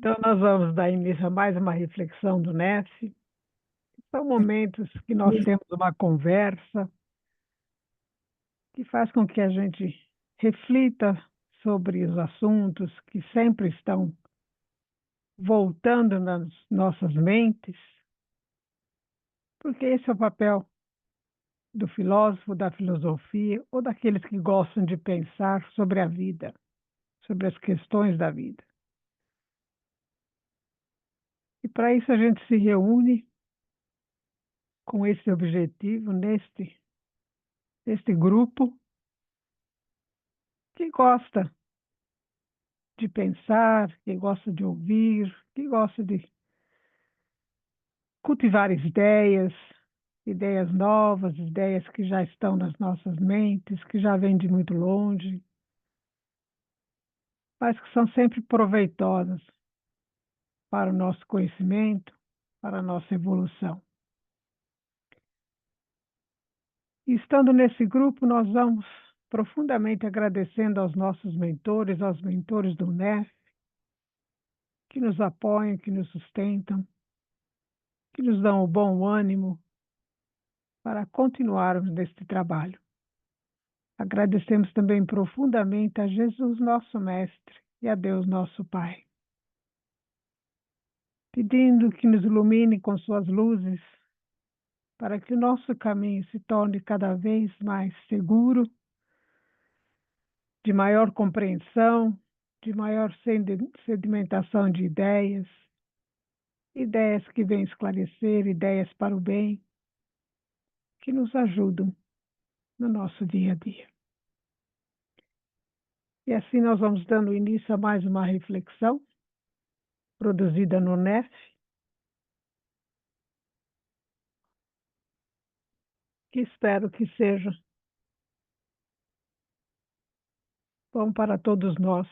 Então, nós vamos dar início a mais uma reflexão do NEF. São momentos que nós temos uma conversa que faz com que a gente reflita sobre os assuntos que sempre estão voltando nas nossas mentes, porque esse é o papel do filósofo, da filosofia ou daqueles que gostam de pensar sobre a vida, sobre as questões da vida. E para isso a gente se reúne com esse objetivo neste grupo que gosta de pensar, que gosta de ouvir, que gosta de cultivar ideias, ideias novas, ideias que já estão nas nossas mentes, que já vêm de muito longe, mas que são sempre proveitosas para o nosso conhecimento, para a nossa evolução. E estando nesse grupo, nós vamos profundamente agradecendo aos nossos mentores, aos mentores do NEF, que nos apoiam, que nos sustentam, que nos dão o bom ânimo para continuarmos neste trabalho. Agradecemos também profundamente a Jesus, nosso Mestre, e a Deus, nosso Pai, pedindo que nos ilumine com suas luzes, para que o nosso caminho se torne cada vez mais seguro, de maior compreensão, de maior sedimentação de ideias, ideias que vêm esclarecer, ideias para o bem, que nos ajudam no nosso dia a dia. E assim nós vamos dando início a mais uma reflexão, produzida no NEF, que espero que seja bom para todos nós.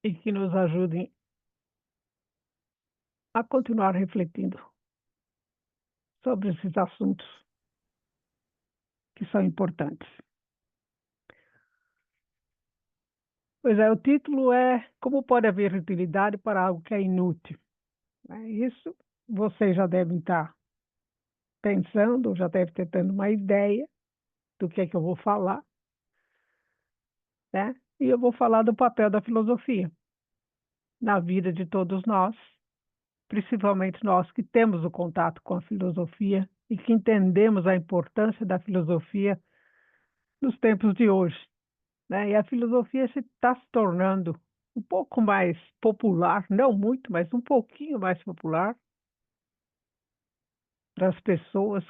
E que nos ajudem a continuar refletindo sobre esses assuntos que são importantes. Pois é, o título é Como pode haver utilidade para algo que é inútil? Isso vocês já devem estar pensando, já devem ter tendo uma ideia do que é que eu vou falar, né? E eu vou falar do papel da filosofia na vida de todos nós, principalmente nós que temos o contato com a filosofia e que entendemos a importância da filosofia nos tempos de hoje, né? E a filosofia está se tornando um pouco mais popular, não muito, mas um pouquinho mais popular para as pessoas.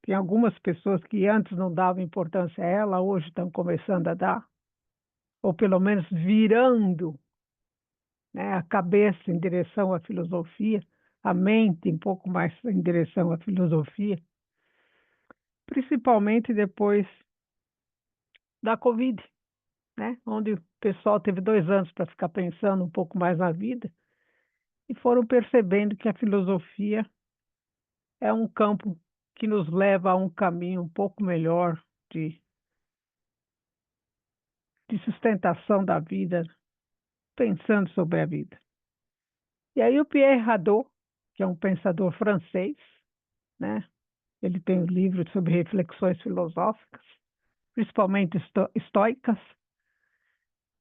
Tem algumas pessoas que antes não davam importância a ela, hoje estão começando a dar, ou pelo menos virando, né, a cabeça em direção à filosofia, a mente um pouco mais em direção à filosofia, principalmente depois da Covid, né, onde o pessoal teve 2 anos para ficar pensando um pouco mais na vida e foram percebendo que a filosofia é um campo que nos leva a um caminho um pouco melhor de, de sustentação da vida, pensando sobre a vida. E aí o Pierre Hadot, que é um pensador francês, né? Ele tem um livro sobre reflexões filosóficas, principalmente estoicas.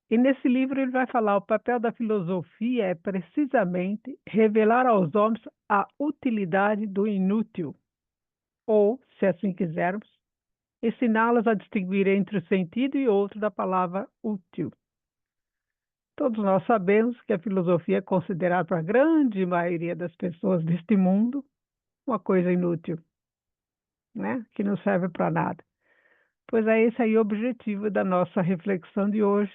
E nesse livro ele vai falar: o papel da filosofia é precisamente revelar aos homens a utilidade do inútil, ou, se assim quisermos, ensiná-los a distinguir entre o sentido e outro da palavra útil. Todos nós sabemos que a filosofia é considerada para a grande maioria das pessoas deste mundo uma coisa inútil, né? Que não serve para nada. Pois é esse aí o objetivo da nossa reflexão de hoje,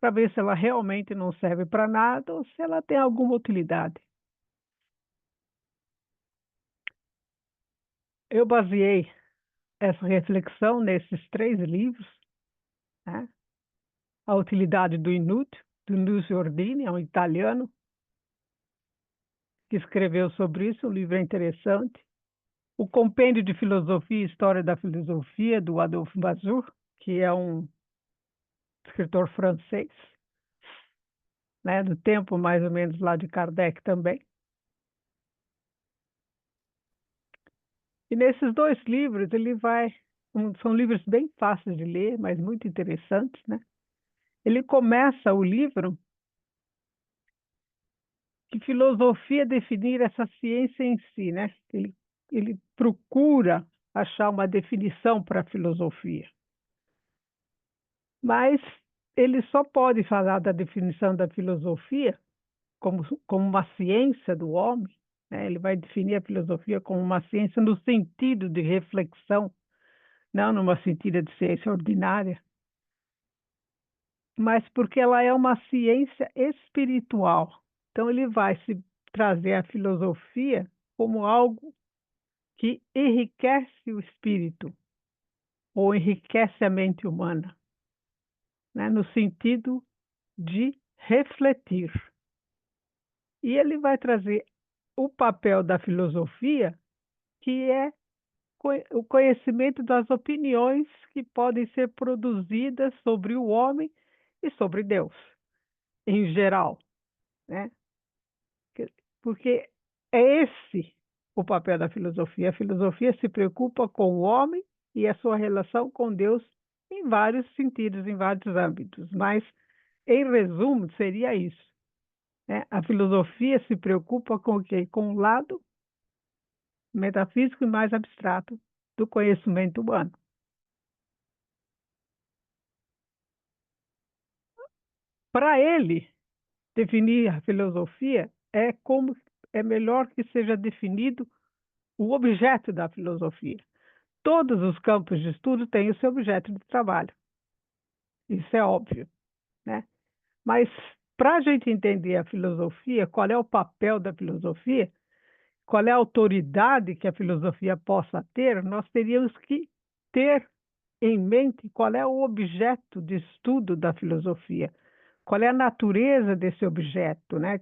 para ver se ela realmente não serve para nada ou se ela tem alguma utilidade. Eu baseei essa reflexão nesses 3 livros, né? A Utilidade do Inútil, do Lucio Ordini, é um italiano que escreveu sobre isso, um livro interessante. o Compêndio de Filosofia e História da Filosofia, do Adolphe Bazur, que é um escritor francês, né, do tempo mais ou menos lá de Kardec também. E nesses dois livros, são livros bem fáceis de ler, mas muito interessantes, né? Ele começa o livro que filosofia é definir essa ciência em si, né? Ele procura achar uma definição para a filosofia, mas ele só pode falar da definição da filosofia como uma ciência do homem, né? Ele vai definir a filosofia como uma ciência no sentido de reflexão, não numa sentido de ciência ordinária, mas porque ela é uma ciência espiritual. Então, ele vai se trazer a filosofia como algo que enriquece o espírito, ou enriquece a mente humana, né? No sentido de refletir. E ele vai trazer o papel da filosofia, que é o conhecimento das opiniões que podem ser produzidas sobre o homem e sobre Deus, em geral, né? Porque é esse o papel da filosofia. A filosofia se preocupa com o homem e a sua relação com Deus em vários sentidos, em vários âmbitos. Mas, em resumo, seria isso, né? A filosofia se preocupa com o quê? Com o lado metafísico e mais abstrato do conhecimento humano. Para ele, definir a filosofia é melhor que seja definido o objeto da filosofia. Todos os campos de estudo têm o seu objeto de trabalho. Isso é óbvio, né? Mas para a gente entender a filosofia, qual é o papel da filosofia, qual é a autoridade que a filosofia possa ter, nós teríamos que ter em mente qual é o objeto de estudo da filosofia, qual é a natureza desse objeto, né?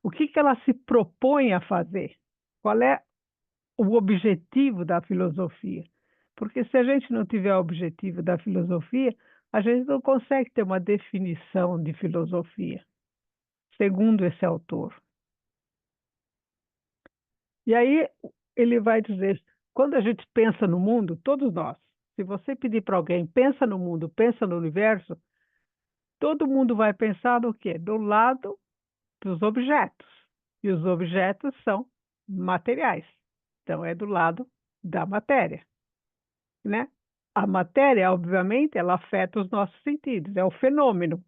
O que ela se propõe a fazer, qual é o objetivo da filosofia. Porque se a gente não tiver o objetivo da filosofia, a gente não consegue ter uma definição de filosofia, segundo esse autor. E aí ele vai dizer, quando a gente pensa no mundo, todos nós, se você pedir para alguém, pensa no mundo, pensa no universo, todo mundo vai pensar no quê? Do lado dos objetos. E os objetos são materiais. Então é do lado da matéria, né? A matéria, obviamente, ela afeta os nossos sentidos, é o fenômeno.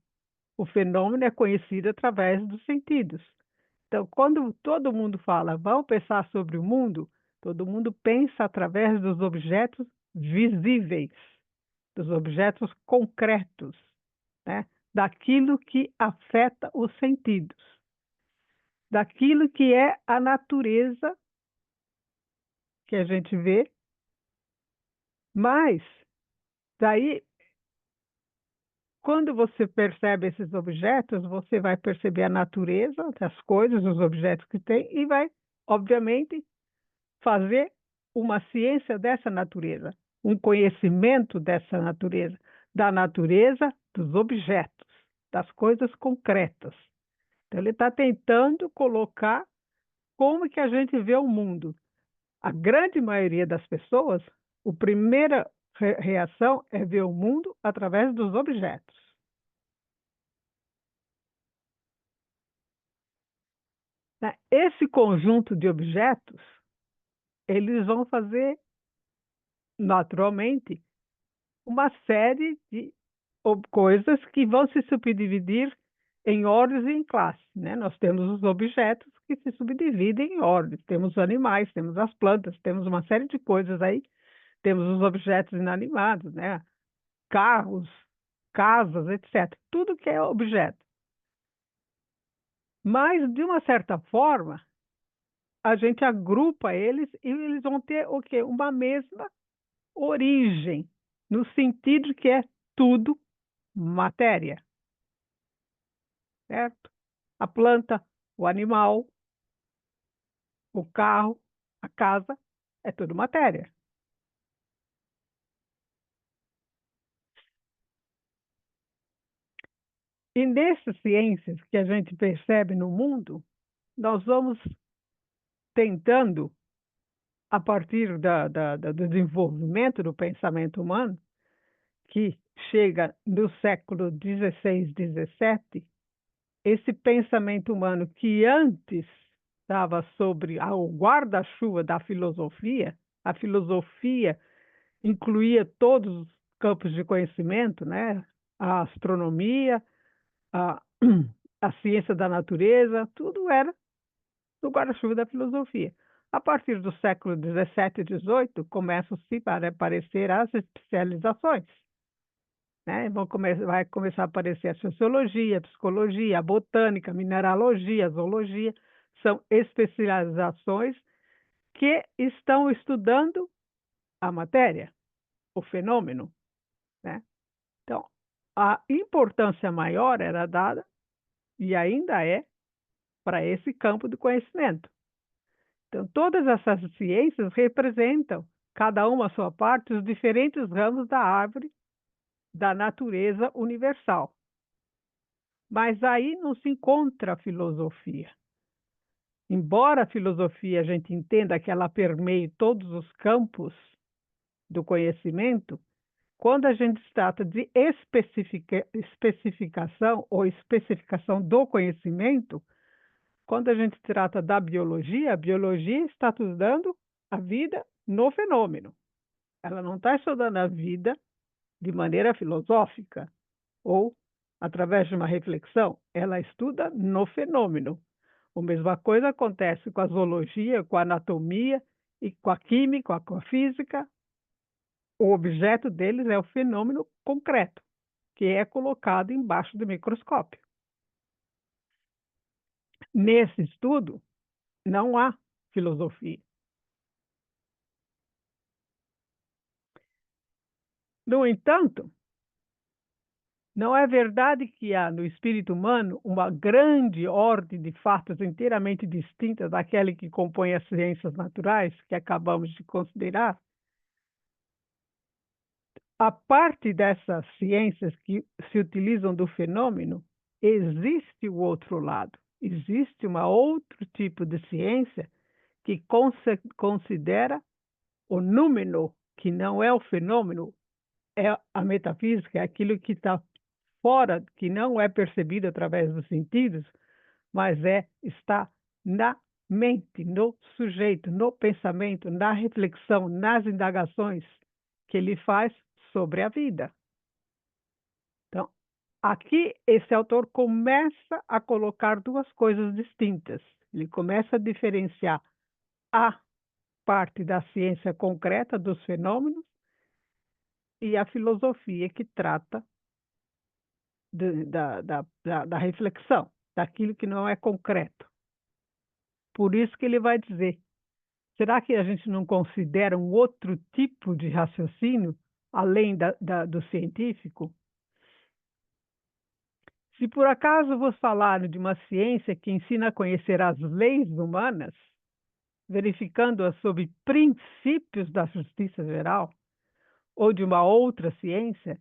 O fenômeno é conhecido através dos sentidos. Então, quando todo mundo fala, vamos pensar sobre o mundo, todo mundo pensa através dos objetos visíveis, dos objetos concretos, né? Daquilo que afeta os sentidos, daquilo que é a natureza que a gente vê, mas daí quando você percebe esses objetos, você vai perceber a natureza das coisas, os objetos que tem, e vai, obviamente, fazer uma ciência dessa natureza, um conhecimento dessa natureza, da natureza dos objetos, das coisas concretas. Então, ele está tentando colocar como que a gente vê o mundo. A grande maioria das pessoas, a primeira reação é ver o mundo através dos objetos. Né? Esse conjunto de objetos, eles vão fazer, naturalmente, uma série de coisas que vão se subdividir em ordens e em classes, né? Nós temos os objetos que se subdividem em ordens. Temos os animais, temos as plantas, temos uma série de coisas aí. Temos os objetos inanimados, né? Carros, casas, etc. Tudo que é objeto. Mas, de uma certa forma, a gente agrupa eles e eles vão ter o quê? Uma mesma origem, no sentido que é tudo matéria, certo? A planta, o animal, o carro, a casa, é tudo matéria. E nessas ciências que a gente percebe no mundo, nós vamos tentando, a partir do desenvolvimento do pensamento humano, que chega no século XVI, XVII, esse pensamento humano que antes estava sobre o guarda-chuva da filosofia, a filosofia incluía todos os campos de conhecimento, né? A astronomia, a, a ciência da natureza, tudo era no guarda-chuva da filosofia. A partir do século XVII e XVIII, começam-se a aparecer as especializações, né? Vai começar a aparecer a sociologia, a psicologia, a botânica, a mineralogia, a zoologia. São especializações que estão estudando a matéria, o fenômeno, né? Então, a importância maior era dada, e ainda é, para esse campo do conhecimento. Então, todas essas ciências representam, cada uma a sua parte, os diferentes ramos da árvore da natureza universal. Mas aí não se encontra a filosofia. Embora a filosofia a gente entenda que ela permeie todos os campos do conhecimento, quando a gente trata de especificação ou especificação do conhecimento, quando a gente trata da biologia, a biologia está estudando a vida no fenômeno. Ela não está estudando a vida de maneira filosófica ou através de uma reflexão, ela estuda no fenômeno. A mesma coisa acontece com a zoologia, com a anatomia e com a química, com a física. O objeto deles é o fenômeno concreto, que é colocado embaixo do microscópio. Nesse estudo, não há filosofia. No entanto, não é verdade que há no espírito humano uma grande ordem de fatos inteiramente distinta daquela que compõe as ciências naturais que acabamos de considerar? A parte dessas ciências que se utilizam do fenômeno, existe o outro lado. Existe um outro tipo de ciência que considera o númeno, que não é o fenômeno, é a metafísica, é aquilo que está fora, que não é percebido através dos sentidos, mas está na mente, no sujeito, no pensamento, na reflexão, nas indagações que ele faz sobre a vida. Então, aqui esse autor começa a colocar duas coisas distintas. Ele começa a diferenciar a parte da ciência concreta dos fenômenos e a filosofia que trata da reflexão, daquilo que não é concreto. Por isso que ele vai dizer: será que a gente não considera um outro tipo de raciocínio, além do científico? Se por acaso vos falar de uma ciência que ensina a conhecer as leis humanas, verificando-as sob princípios da justiça geral, ou de uma outra ciência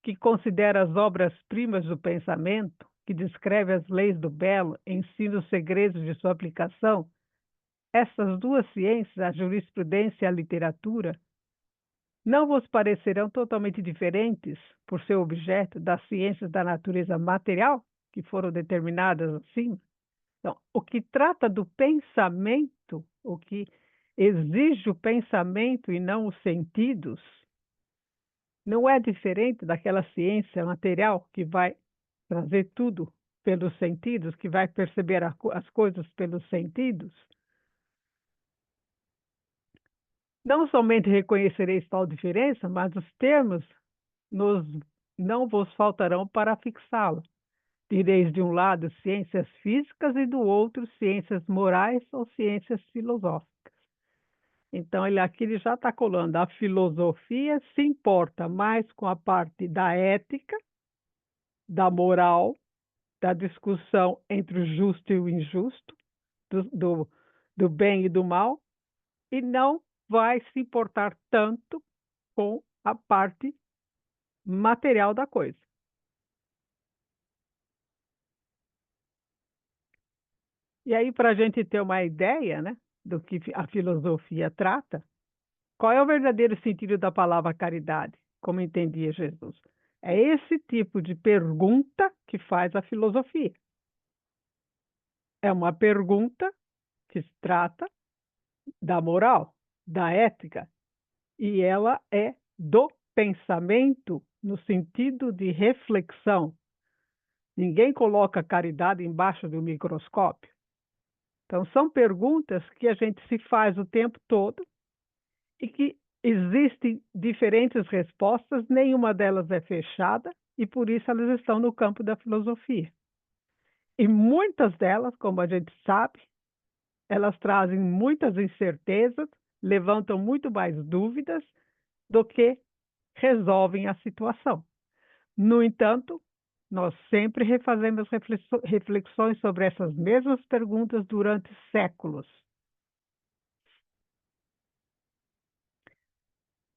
que considera as obras-primas do pensamento, que descreve as leis do belo, ensina os segredos de sua aplicação, essas duas ciências, a jurisprudência e a literatura, não vos parecerão totalmente diferentes por seu objeto das ciências da natureza material, que foram determinadas acima? Então, o que trata do pensamento, o que exige o pensamento e não os sentidos, não é diferente daquela ciência material que vai trazer tudo pelos sentidos, que vai perceber as coisas pelos sentidos. Não somente reconhecereis tal diferença, mas os termos nos, não vos faltarão para fixá-la. Direis de um lado ciências físicas e do outro ciências morais ou ciências filosóficas. Então, aqui ele já está colando. A filosofia se importa mais com a parte da ética, da moral, da discussão entre o justo e o injusto, do bem e do mal, e não vai se importar tanto com a parte material da coisa. E aí, para a gente ter uma ideia, né, do que a filosofia trata, qual é o verdadeiro sentido da palavra caridade, como entendia Jesus? É esse tipo de pergunta que faz a filosofia. É uma pergunta que se trata da moral, da ética, e ela é do pensamento no sentido de reflexão. Ninguém coloca caridade embaixo do microscópio. Então, são perguntas que a gente se faz o tempo todo e que existem diferentes respostas, nenhuma delas é fechada e por isso elas estão no campo da filosofia. E muitas delas, como a gente sabe, elas trazem muitas incertezas, levantam muito mais dúvidas do que resolvem a situação. No entanto, nós sempre refazemos reflexões sobre essas mesmas perguntas durante séculos.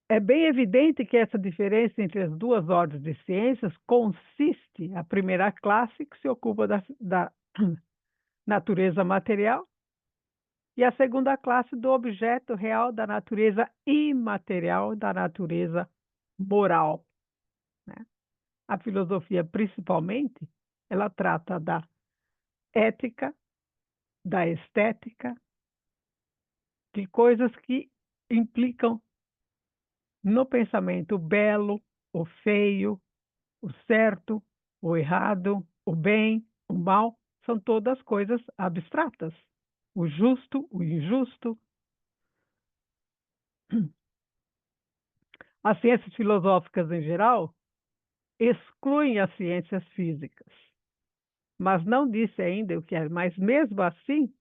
É bem evidente que essa diferença entre as duas ordens de ciências consiste a primeira classe, que se ocupa da natureza material, e a segunda classe do objeto real da natureza imaterial, da natureza moral, né? A filosofia, principalmente, ela trata da ética, da estética, de coisas que implicam no pensamento o belo, o feio, o certo, o errado, o bem, o mal, são todas coisas abstratas. O justo, o injusto. As ciências filosóficas em geral excluem as ciências físicas, mas não disse ainda o que é. Mas mesmo assim,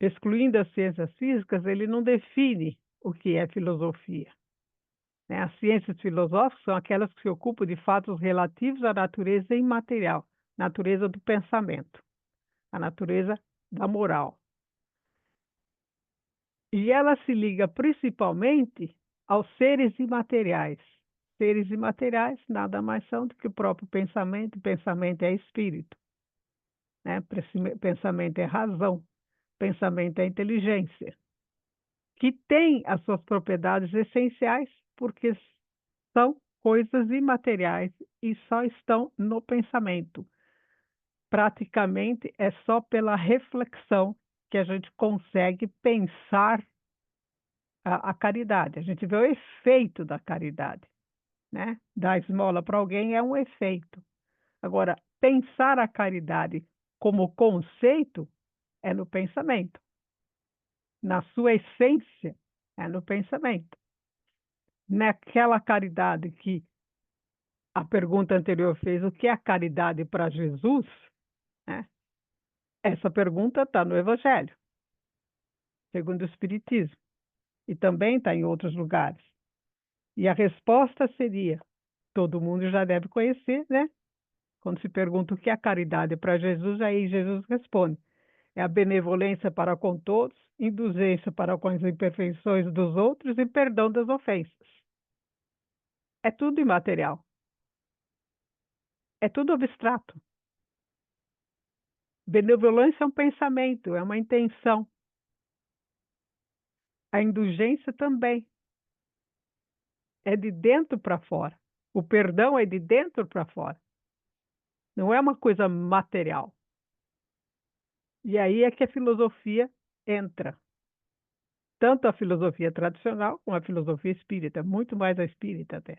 excluindo as ciências físicas, ele não define o que é filosofia, né? As ciências filosóficas são aquelas que se ocupam de fatos relativos à natureza imaterial, natureza do pensamento, a natureza da moral. E ela se liga principalmente aos seres imateriais. Seres imateriais nada mais são do que o próprio pensamento. Pensamento é espírito, né? Pensamento é razão, pensamento é inteligência, que tem as suas propriedades essenciais porque são coisas imateriais e só estão no pensamento. Praticamente é só pela reflexão que a gente consegue pensar a caridade. A gente vê o efeito da caridade, né? Dar esmola para alguém é um efeito. Agora, pensar a caridade como conceito é no pensamento. Na sua essência, é no pensamento. Naquela caridade que a pergunta anterior fez, o que é a caridade para Jesus, né? Essa pergunta está no Evangelho, segundo o Espiritismo, e também está em outros lugares. E a resposta seria: todo mundo já deve conhecer, né? Quando se pergunta o que é a caridade para Jesus, aí Jesus responde: é a benevolência para com todos, indulgência para com as imperfeições dos outros e perdão das ofensas. É tudo imaterial, é tudo abstrato. Benevolência é um pensamento, é uma intenção. A indulgência também é de dentro para fora. O perdão é de dentro para fora. Não é uma coisa material. E aí é que a filosofia entra. Tanto a filosofia tradicional como a filosofia espírita, muito mais a espírita até.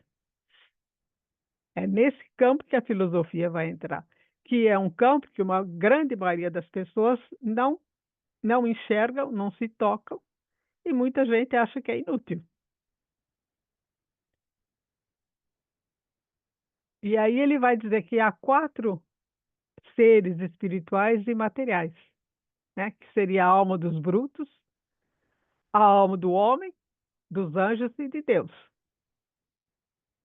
É nesse campo que a filosofia vai entrar, que é um campo que uma grande maioria das pessoas não enxergam, não se tocam, e muita gente acha que é inútil. E aí ele vai dizer que há quatro seres espirituais e materiais, né? Que seria a alma dos brutos, a alma do homem, dos anjos e de Deus.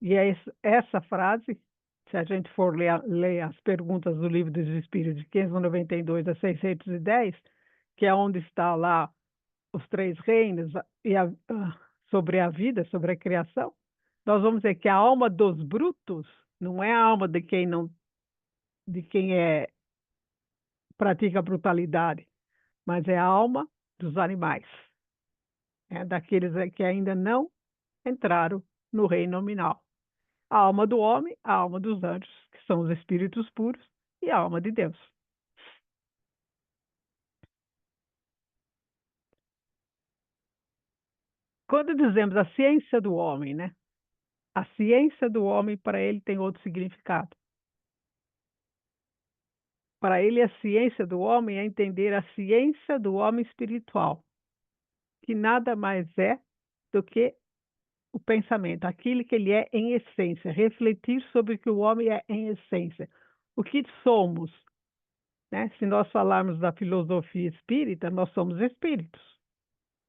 E é essa frase, se a gente for ler as perguntas do Livro dos Espíritos, de 592 a 610, que é onde está lá os três reinos e sobre a vida, sobre a criação, nós vamos dizer que a alma dos brutos não é a alma de quem não, de quem pratica brutalidade, mas é a alma dos animais, daqueles que ainda não entraram no reino nominal. A alma do homem, a alma dos anjos, que são os espíritos puros, e a alma de Deus. Quando dizemos a ciência do homem, né? A ciência do homem, para ele, tem outro significado. Para ele, a ciência do homem é entender a ciência do homem espiritual, que nada mais é do que o pensamento, aquilo que ele é em essência, refletir sobre o que o homem é em essência. O que somos, né? Se nós falarmos da filosofia espírita, nós somos espíritos.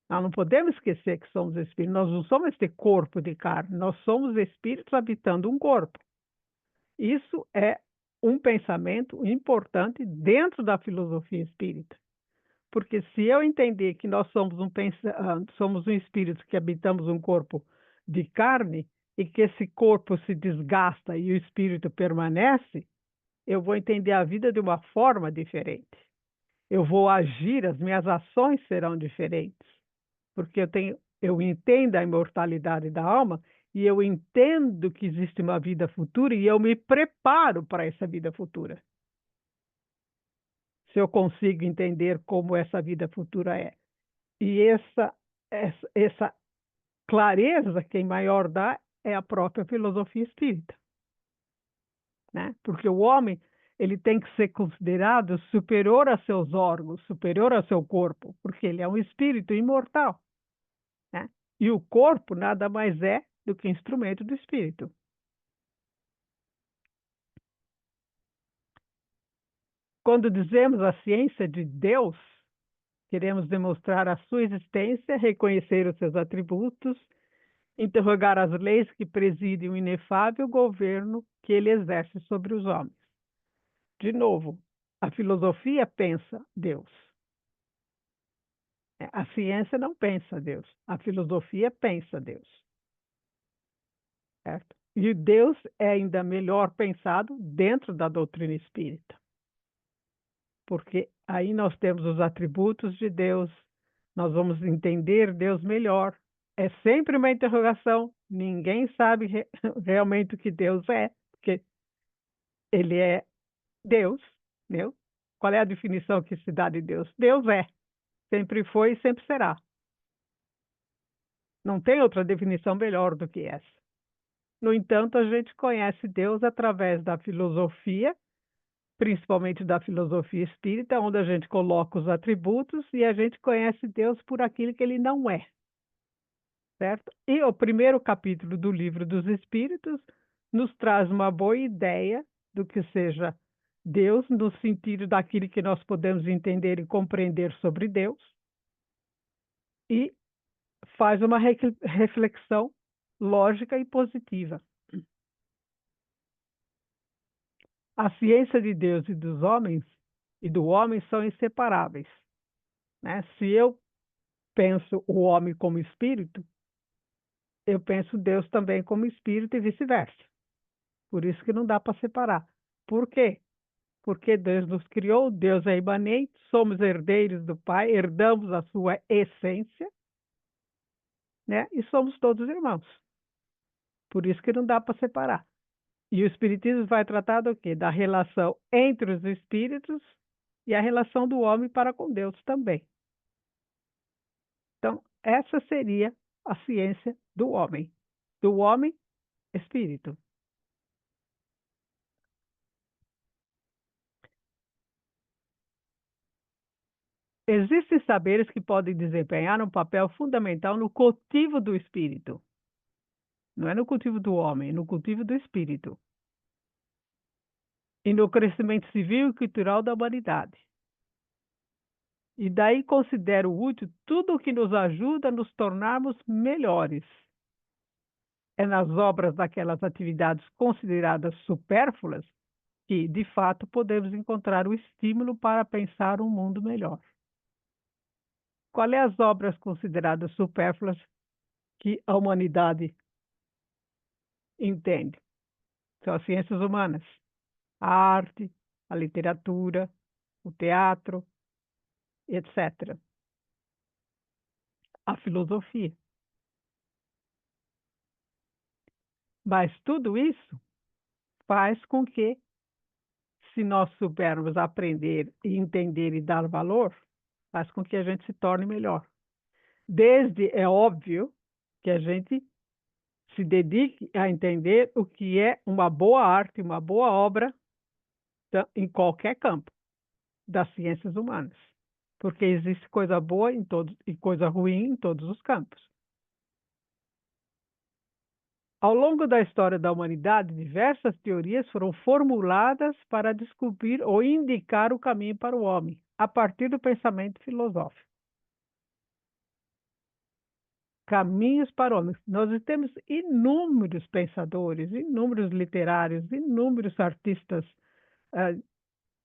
Nós não podemos esquecer que somos espíritos, nós não somos este corpo de carne, nós somos espíritos habitando um corpo. Isso é um pensamento importante dentro da filosofia espírita. Porque se eu entender que nós somos um espírito que habitamos um corpo de carne e que esse corpo se desgasta e o espírito permanece, eu vou entender a vida de uma forma diferente. Eu vou agir, as minhas ações serão diferentes, porque eu entendo a imortalidade da alma e eu entendo que existe uma vida futura e eu me preparo para essa vida futura. Se eu consigo entender como essa vida futura é. E essa clareza quem maior dá é a própria filosofia espírita, né? Porque o homem ele tem que ser considerado superior a seus órgãos, superior ao seu corpo, porque ele é um espírito imortal, né? E o corpo nada mais é do que instrumento do espírito. Quando dizemos a ciência de Deus, queremos demonstrar a sua existência, reconhecer os seus atributos, interrogar as leis que presidem o inefável governo que ele exerce sobre os homens. De novo, a filosofia pensa Deus. A ciência não pensa Deus, a filosofia pensa Deus. Certo? E Deus é ainda melhor pensado dentro da doutrina espírita, porque aí nós temos os atributos de Deus, nós vamos entender Deus melhor. É sempre uma interrogação, ninguém sabe realmente o que Deus é, porque ele é Deus, meu. Qual é a definição que se dá de Deus? Deus é, sempre foi e sempre será. Não tem outra definição melhor do que essa. No entanto, a gente conhece Deus através da filosofia, principalmente da filosofia espírita, onde a gente coloca os atributos e a gente conhece Deus por aquilo que ele não é. Certo? E o primeiro capítulo do Livro dos Espíritos nos traz uma boa ideia do que seja Deus, no sentido daquilo que nós podemos entender e compreender sobre Deus, e faz uma reflexão lógica e positiva. A ciência de Deus e dos homens e do homem são inseparáveis, né? Se eu penso o homem como espírito, eu penso Deus também como espírito e vice-versa. Por isso que não dá para separar. Por quê? Porque Deus nos criou, Deus é imanente, somos herdeiros do Pai, herdamos a sua essência, né? E somos todos irmãos. Por isso que não dá para separar. E o Espiritismo vai tratar do quê? Da relação entre os espíritos e a relação do homem para com Deus também. Então, essa seria a ciência do homem espírito. Existem saberes que podem desempenhar um papel fundamental no cultivo do espírito. Não é no cultivo do homem, é no cultivo do espírito. E no crescimento civil e cultural da humanidade. E daí considero útil tudo o que nos ajuda a nos tornarmos melhores. É nas obras daquelas atividades consideradas supérfluas que, de fato, podemos encontrar o estímulo para pensar um mundo melhor. Qual é as obras consideradas supérfluas que a humanidade entende? São as ciências humanas, a arte, a literatura, o teatro, etc. A filosofia. Mas tudo isso faz com que, se nós soubermos aprender e entender e dar valor, faz com que a gente se torne melhor. Desde, é óbvio, que a gente se dedique a entender o que é uma boa arte, uma boa obra em qualquer campo das ciências humanas. Porque existe coisa boa em todos e coisa ruim em todos os campos. Ao longo da história da humanidade, diversas teorias foram formuladas para descobrir ou indicar o caminho para o homem, a partir do pensamento filosófico. Caminhos para o homem. Nós temos inúmeros pensadores, inúmeros literários, inúmeros artistas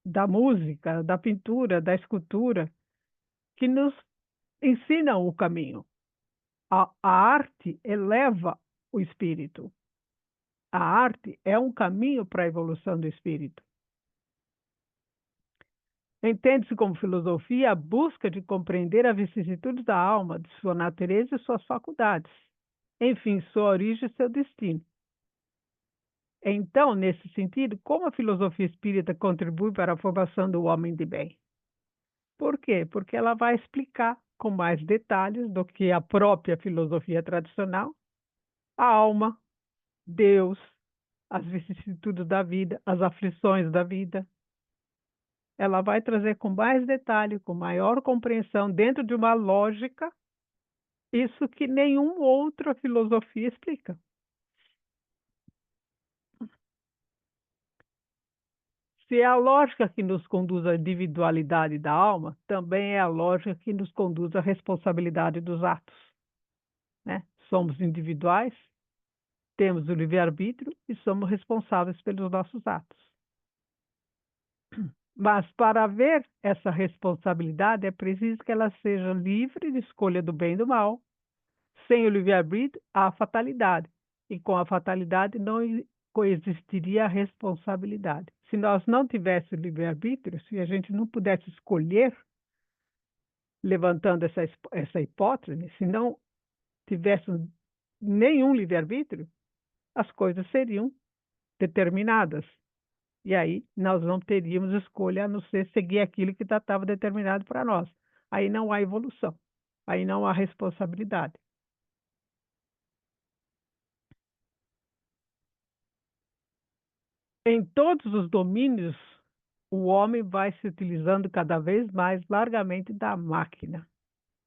da música, da pintura, da escultura, que nos ensinam o caminho. A arte eleva o espírito. A arte é um caminho para a evolução do espírito. Entende-se como filosofia a busca de compreender as vicissitudes da alma, de sua natureza e suas faculdades, enfim, sua origem e seu destino. Então, nesse sentido, como a filosofia espírita contribui para a formação do homem de bem? Por quê? Porque ela vai explicar com mais detalhes do que a própria filosofia tradicional a alma, Deus, as vicissitudes da vida, as aflições da vida. Ela vai trazer com mais detalhe, com maior compreensão, dentro de uma lógica, isso que nenhuma outra filosofia explica. Se é a lógica que nos conduz à individualidade da alma, também é a lógica que nos conduz à responsabilidade dos atos, né? Somos individuais, temos o livre-arbítrio e somos responsáveis pelos nossos atos. Mas para haver essa responsabilidade, é preciso que ela seja livre de escolha do bem e do mal. Sem o livre-arbítrio, há a fatalidade. E com a fatalidade não coexistiria a responsabilidade. Se nós não tivéssemos livre-arbítrio, se a gente não pudesse escolher, levantando essa hipótese, se não tivéssemos nenhum livre-arbítrio, as coisas seriam determinadas. E aí nós não teríamos escolha a não ser seguir aquilo que já estava determinado para nós. Aí não há evolução, aí não há responsabilidade. Em todos os domínios, o homem vai se utilizando cada vez mais largamente da máquina,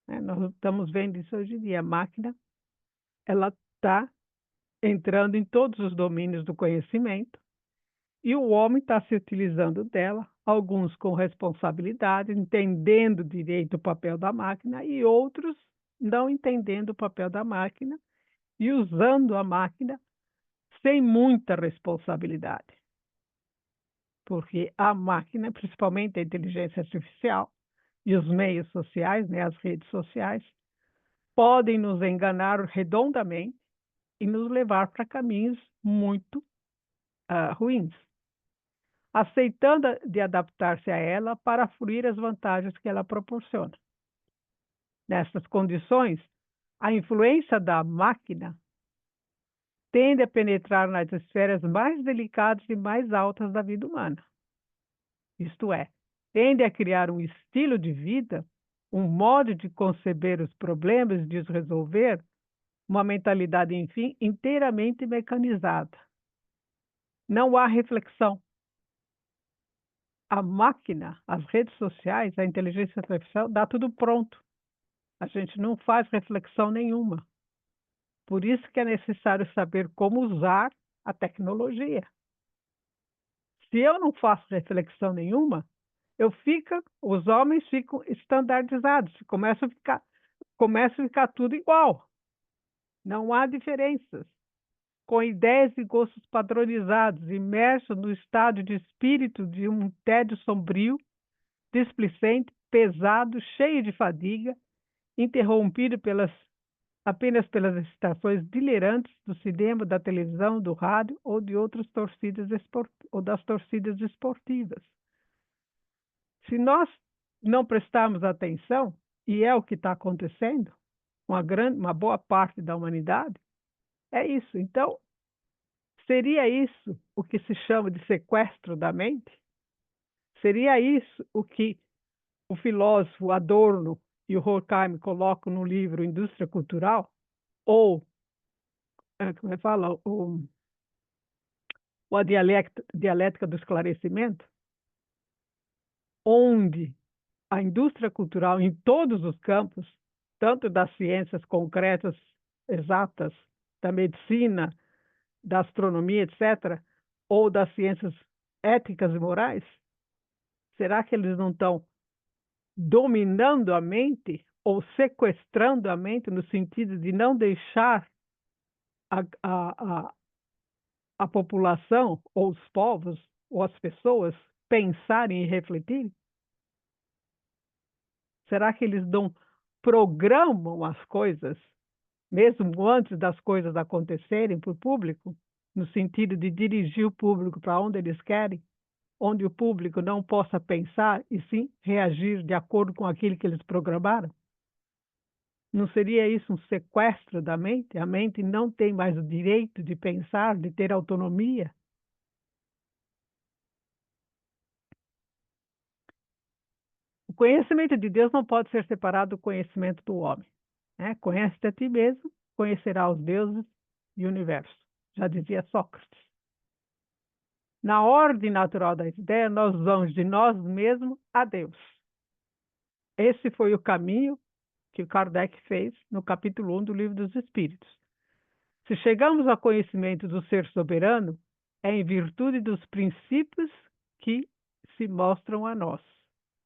né? Nós estamos vendo isso hoje em dia. A máquina, ela está entrando em todos os domínios do conhecimento e o homem está se utilizando dela, alguns com responsabilidade, entendendo direito o papel da máquina e outros não entendendo o papel da máquina e usando a máquina sem muita responsabilidade. Porque a máquina, principalmente a inteligência artificial e os meios sociais, né, as redes sociais, podem nos enganar redondamente e nos levar para caminhos muito ruins, aceitando de adaptar-se a ela para fruir as vantagens que ela proporciona. Nessas condições, a influência da máquina tende a penetrar nas esferas mais delicadas e mais altas da vida humana. Isto é, tende a criar um estilo de vida, um modo de conceber os problemas e de os resolver, uma mentalidade, enfim, inteiramente mecanizada. Não há reflexão. A máquina, as redes sociais, a inteligência artificial, dá tudo pronto. A gente não faz reflexão nenhuma. Por isso que é necessário saber como usar a tecnologia. Se eu não faço reflexão nenhuma, os homens ficam estandardizados, começa a ficar tudo igual. Não há diferenças. Com ideias e gostos padronizados, imersos no estado de espírito de um tédio sombrio, displicente, pesado, cheio de fadiga interrompido apenas pelas excitações delirantes do cinema, da televisão, do rádio ou de outras torcidas ou das torcidas esportivas. Se nós não prestarmos atenção, e é o que está acontecendo, uma boa parte da humanidade, é isso. Então, seria isso o que se chama de sequestro da mente? Seria isso o que o filósofo Adorno e o Horkheim colocam no livro Indústria Cultural? Ou, como é que fala, a dialética do esclarecimento? Onde a indústria cultural, em todos os campos, tanto das ciências concretas, exatas, da medicina, da astronomia, etc., ou das ciências éticas e morais, será que eles não estão dominando a mente ou sequestrando a mente no sentido de não deixar a, a, a, a população, ou os povos, ou as pessoas pensarem e refletirem? Será que eles não programam as coisas, mesmo antes das coisas acontecerem para o público, no sentido de dirigir o público para onde eles querem, onde o público não possa pensar e sim reagir de acordo com aquilo que eles programaram? Não seria isso um sequestro da mente? A mente não tem mais o direito de pensar, de ter autonomia? O conhecimento de Deus não pode ser separado do conhecimento do homem, né? Conhece-te a ti mesmo, conhecerá os deuses e o universo. Já dizia Sócrates. Na ordem natural da ideia, nós vamos de nós mesmos a Deus. Esse foi o caminho que Kardec fez no capítulo 1 do Livro dos Espíritos. Se chegamos ao conhecimento do ser soberano, é em virtude dos princípios que se mostram a nós,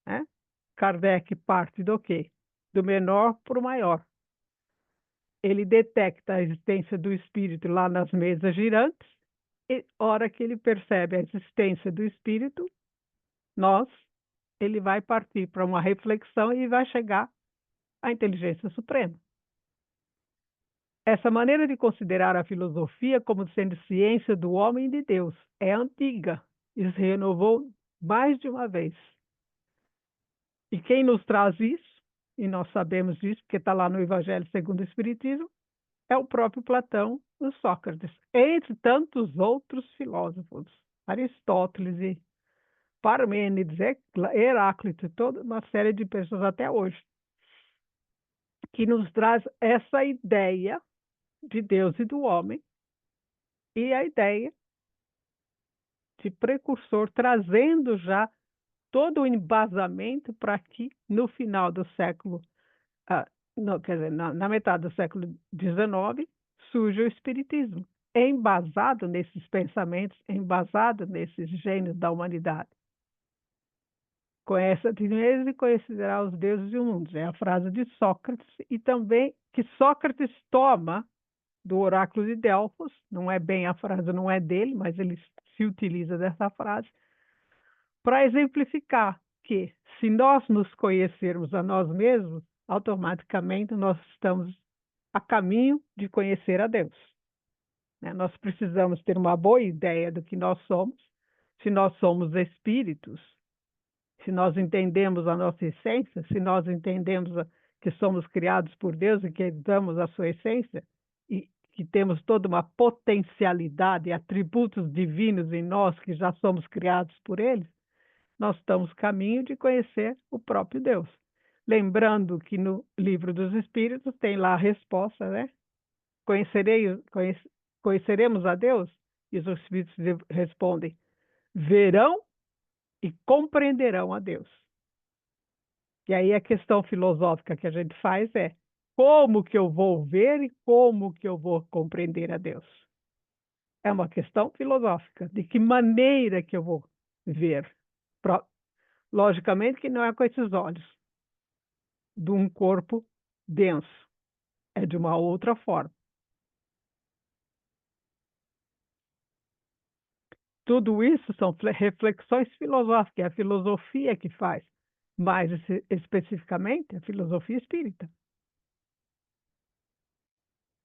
né? Kardec parte do quê? Do menor para o maior. Ele detecta a existência do espírito lá nas mesas girantes, e hora que ele percebe a existência do espírito, ele vai partir para uma reflexão e vai chegar à inteligência suprema. Essa maneira de considerar a filosofia como sendo ciência do homem e de Deus é antiga e se renovou mais de uma vez. E quem nos traz isso, e nós sabemos disso, porque está lá no Evangelho segundo o Espiritismo, é o próprio Platão e Sócrates, entre tantos outros filósofos, Aristóteles e Parmênides, Heráclito, toda uma série de pessoas até hoje, que nos traz essa ideia de Deus e do homem, e a ideia de precursor, trazendo já todo o embasamento para que no final do século, quer dizer, na metade do século XIX, surja o Espiritismo, embasado nesses pensamentos, embasado nesses gênios da humanidade. Conhece a ti mesmo e conhecerá os deuses e o mundo. É a frase de Sócrates, e também que Sócrates toma do oráculo de Delfos, não é bem a frase, não é dele, mas ele se utiliza dessa frase, para exemplificar que, se nós nos conhecermos a nós mesmos, automaticamente nós estamos a caminho de conhecer a Deus, né? Nós precisamos ter uma boa ideia do que nós somos, se nós somos espíritos, se nós entendemos a nossa essência, se nós entendemos que somos criados por Deus e que damos a sua essência, e que temos toda uma potencialidade, atributos divinos em nós que já somos criados por Ele, nós estamos caminho de conhecer o próprio Deus. Lembrando que no Livro dos Espíritos tem lá a resposta, né? Conheceremos a Deus? E os Espíritos respondem: verão e compreenderão a Deus. E aí a questão filosófica que a gente faz é: como que eu vou ver e como que eu vou compreender a Deus? É uma questão filosófica. De que maneira que eu vou ver? Logicamente que não é com esses olhos de um corpo denso, é de uma outra forma. Tudo isso são reflexões filosóficas, é a filosofia que faz, mais especificamente a filosofia espírita.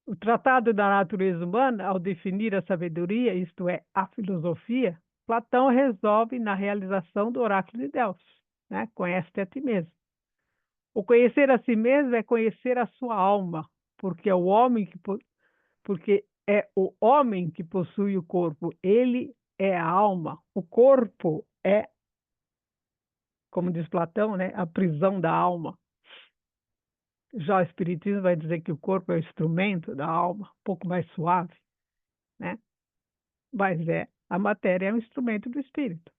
O Tratado da Natureza Humana, ao definir a sabedoria, isto é, a filosofia, Platão resolve na realização do oráculo de Delfos, né? Conhece-te a ti mesmo. O conhecer a si mesmo é conhecer a sua alma, porque é o homem porque é o homem que possui o corpo, ele é a alma. O corpo é, como diz Platão, né, a prisão da alma. Já o Espiritismo vai dizer que o corpo é o instrumento da alma, um pouco mais suave, né? Mas a matéria é um instrumento do espírito.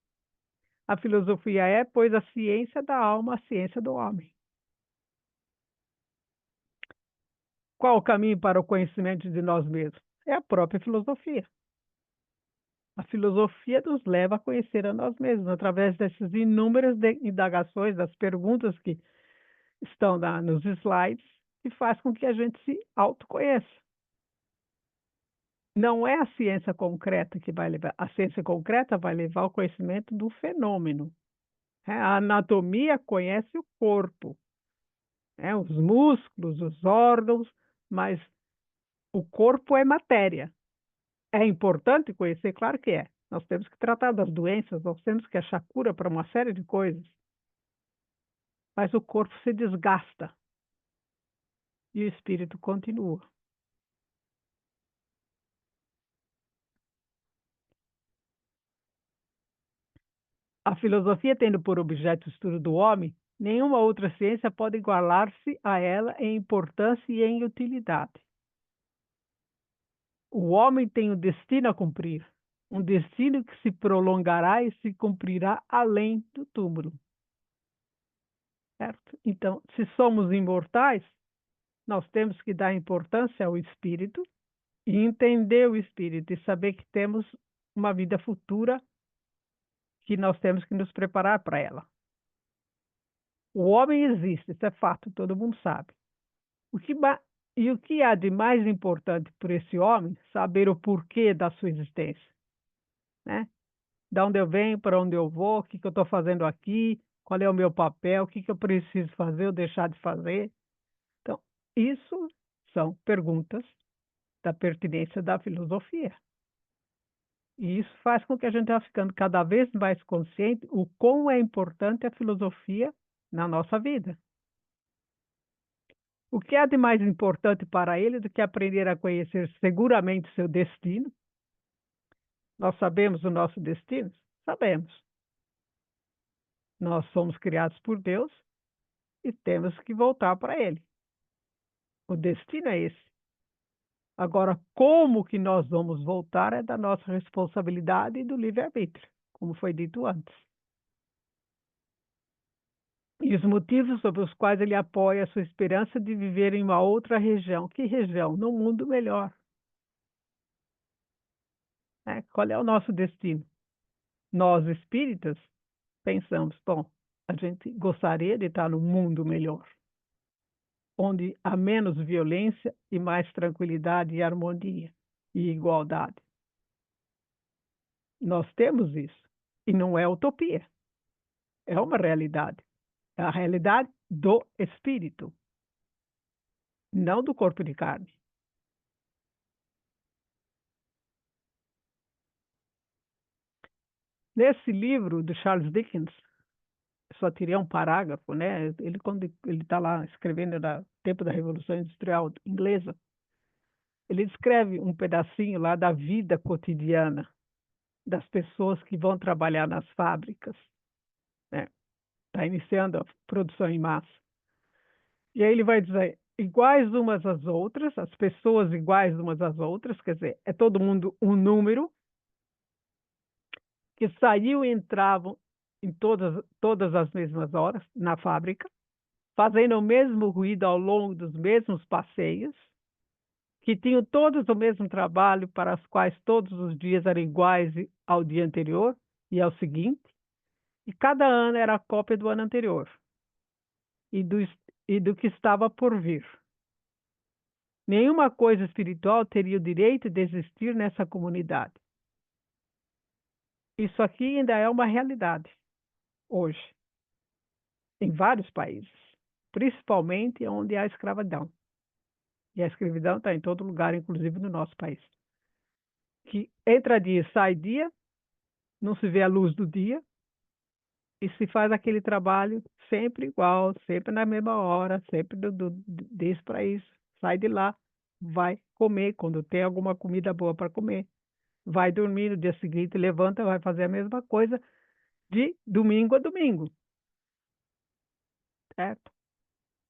A filosofia é, pois, a ciência da alma, a ciência do homem. Qual o caminho para o conhecimento de nós mesmos? É a própria filosofia. A filosofia nos leva a conhecer a nós mesmos, através dessas inúmeras indagações, das perguntas que estão nos slides, que faz com que a gente se autoconheça. Não é a ciência concreta que vai levar, a ciência concreta vai levar ao conhecimento do fenômeno. A anatomia conhece o corpo, os músculos, os órgãos, mas o corpo é matéria. É importante conhecer? Claro que é. Nós temos que tratar das doenças, nós temos que achar cura para uma série de coisas. Mas o corpo se desgasta e o espírito continua. A filosofia, tendo por objeto o estudo do homem, nenhuma outra ciência pode igualar-se a ela em importância e em utilidade. O homem tem um destino a cumprir, um destino que se prolongará e se cumprirá além do túmulo. Certo? Então, se somos imortais, nós temos que dar importância ao espírito e entender o espírito e saber que temos uma vida futura que nós temos que nos preparar para ela. O homem existe, isso é fato, todo mundo sabe. E o que há de mais importante para esse homem? Saber o porquê da sua existência, né? De onde eu venho, para onde eu vou, o que eu estou fazendo aqui, qual é o meu papel, o que eu preciso fazer ou deixar de fazer. Então, isso são perguntas da pertinência da filosofia. E isso faz com que a gente vá ficando cada vez mais consciente o quão é importante a filosofia na nossa vida. O que há de mais importante para ele do que aprender a conhecer seguramente seu destino? Nós sabemos o nosso destino? Sabemos. Nós somos criados por Deus e temos que voltar para Ele. O destino é esse. Agora, como que nós vamos voltar é da nossa responsabilidade e do livre-arbítrio, como foi dito antes. E os motivos sobre os quais ele apoia a sua esperança de viver em uma outra região. Que região? Num mundo melhor. Qual é o nosso destino? Nós, espíritas, pensamos, bom, a gente gostaria de estar num mundo melhor, onde há menos violência e mais tranquilidade e harmonia e igualdade. Nós temos isso. E não é utopia. É uma realidade. É a realidade do espírito, não do corpo de carne. Nesse livro do Charles Dickens, só tirei um parágrafo, né? Ele, quando ele está lá escrevendo no tempo da Revolução Industrial Inglesa, ele descreve um pedacinho lá da vida cotidiana das pessoas que vão trabalhar nas fábricas, né? Está iniciando a produção em massa. E aí ele vai dizer, iguais umas às outras, as pessoas iguais umas às outras, quer dizer, é todo mundo um número, que saíam e entravam em todas as mesmas horas na fábrica, fazendo o mesmo ruído ao longo dos mesmos passeios, que tinham todos o mesmo trabalho, para os quais todos os dias eram iguais ao dia anterior e ao seguinte, e cada ano era a cópia do ano anterior e do que estava por vir. Nenhuma coisa espiritual teria o direito de existir nessa comunidade. Isso aqui ainda é uma realidade hoje, em vários países, principalmente onde há escravidão. E a escravidão está em todo lugar, inclusive no nosso país. Que entra dia e sai dia, não se vê a luz do dia, e se faz aquele trabalho sempre igual, sempre na mesma hora, sempre disso para isso. Sai de lá, vai comer quando tem alguma comida boa para comer. Vai dormir no dia seguinte, levanta, vai fazer a mesma coisa de domingo a domingo, certo?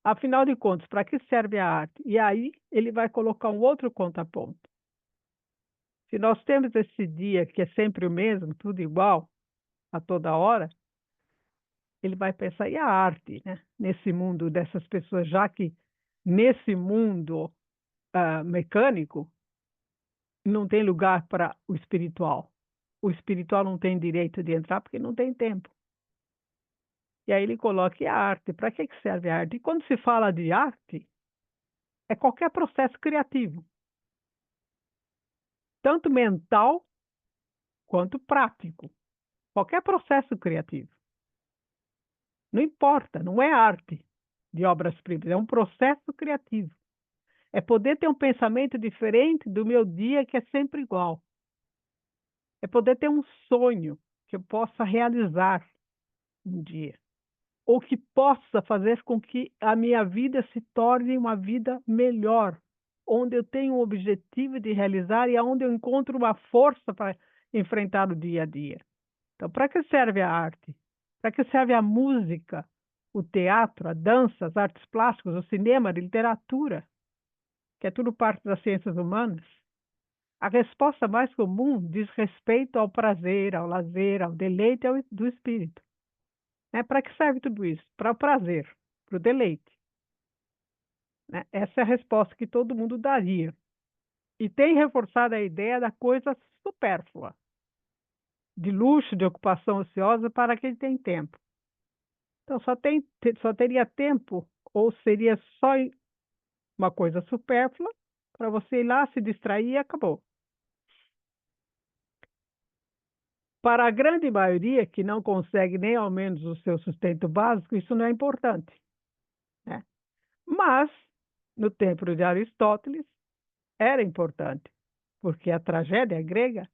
Afinal de contas, para que serve a arte? E aí ele vai colocar um outro contraponto. Se nós temos esse dia que é sempre o mesmo, tudo igual, a toda hora, ele vai pensar, e a arte, né? Nesse mundo dessas pessoas, já que nesse mundo mecânico não tem lugar para o espiritual. O espiritual não tem direito de entrar porque não tem tempo. E aí ele coloca, e a arte? Para que serve a arte? E quando se fala de arte, é qualquer processo criativo, tanto mental quanto prático. Qualquer processo criativo. Não importa, não é arte de obras-primas, é um processo criativo. É poder ter um pensamento diferente do meu dia, que é sempre igual. É poder ter um sonho que eu possa realizar um dia. Ou que possa fazer com que a minha vida se torne uma vida melhor, onde eu tenho um objetivo de realizar e onde eu encontro uma força para enfrentar o dia a dia. Então, para que serve a arte? Para que serve a música, o teatro, a dança, as artes plásticas, o cinema, a literatura, que é tudo parte das ciências humanas? A resposta mais comum diz respeito ao prazer, ao lazer, ao deleite do espírito. Né? Para que serve tudo isso? Para o prazer, para o deleite. Né? Essa é a resposta que todo mundo daria. E tem reforçado a ideia da coisa supérflua, de luxo, de ocupação ociosa para quem tem tempo. Então, só teria tempo, ou seria só uma coisa supérflua, para você ir lá, se distrair e acabou. Para a grande maioria que não consegue nem ao menos o seu sustento básico, isso não é importante. Né? Mas, no tempo de Aristóteles, era importante, porque a tragédia grega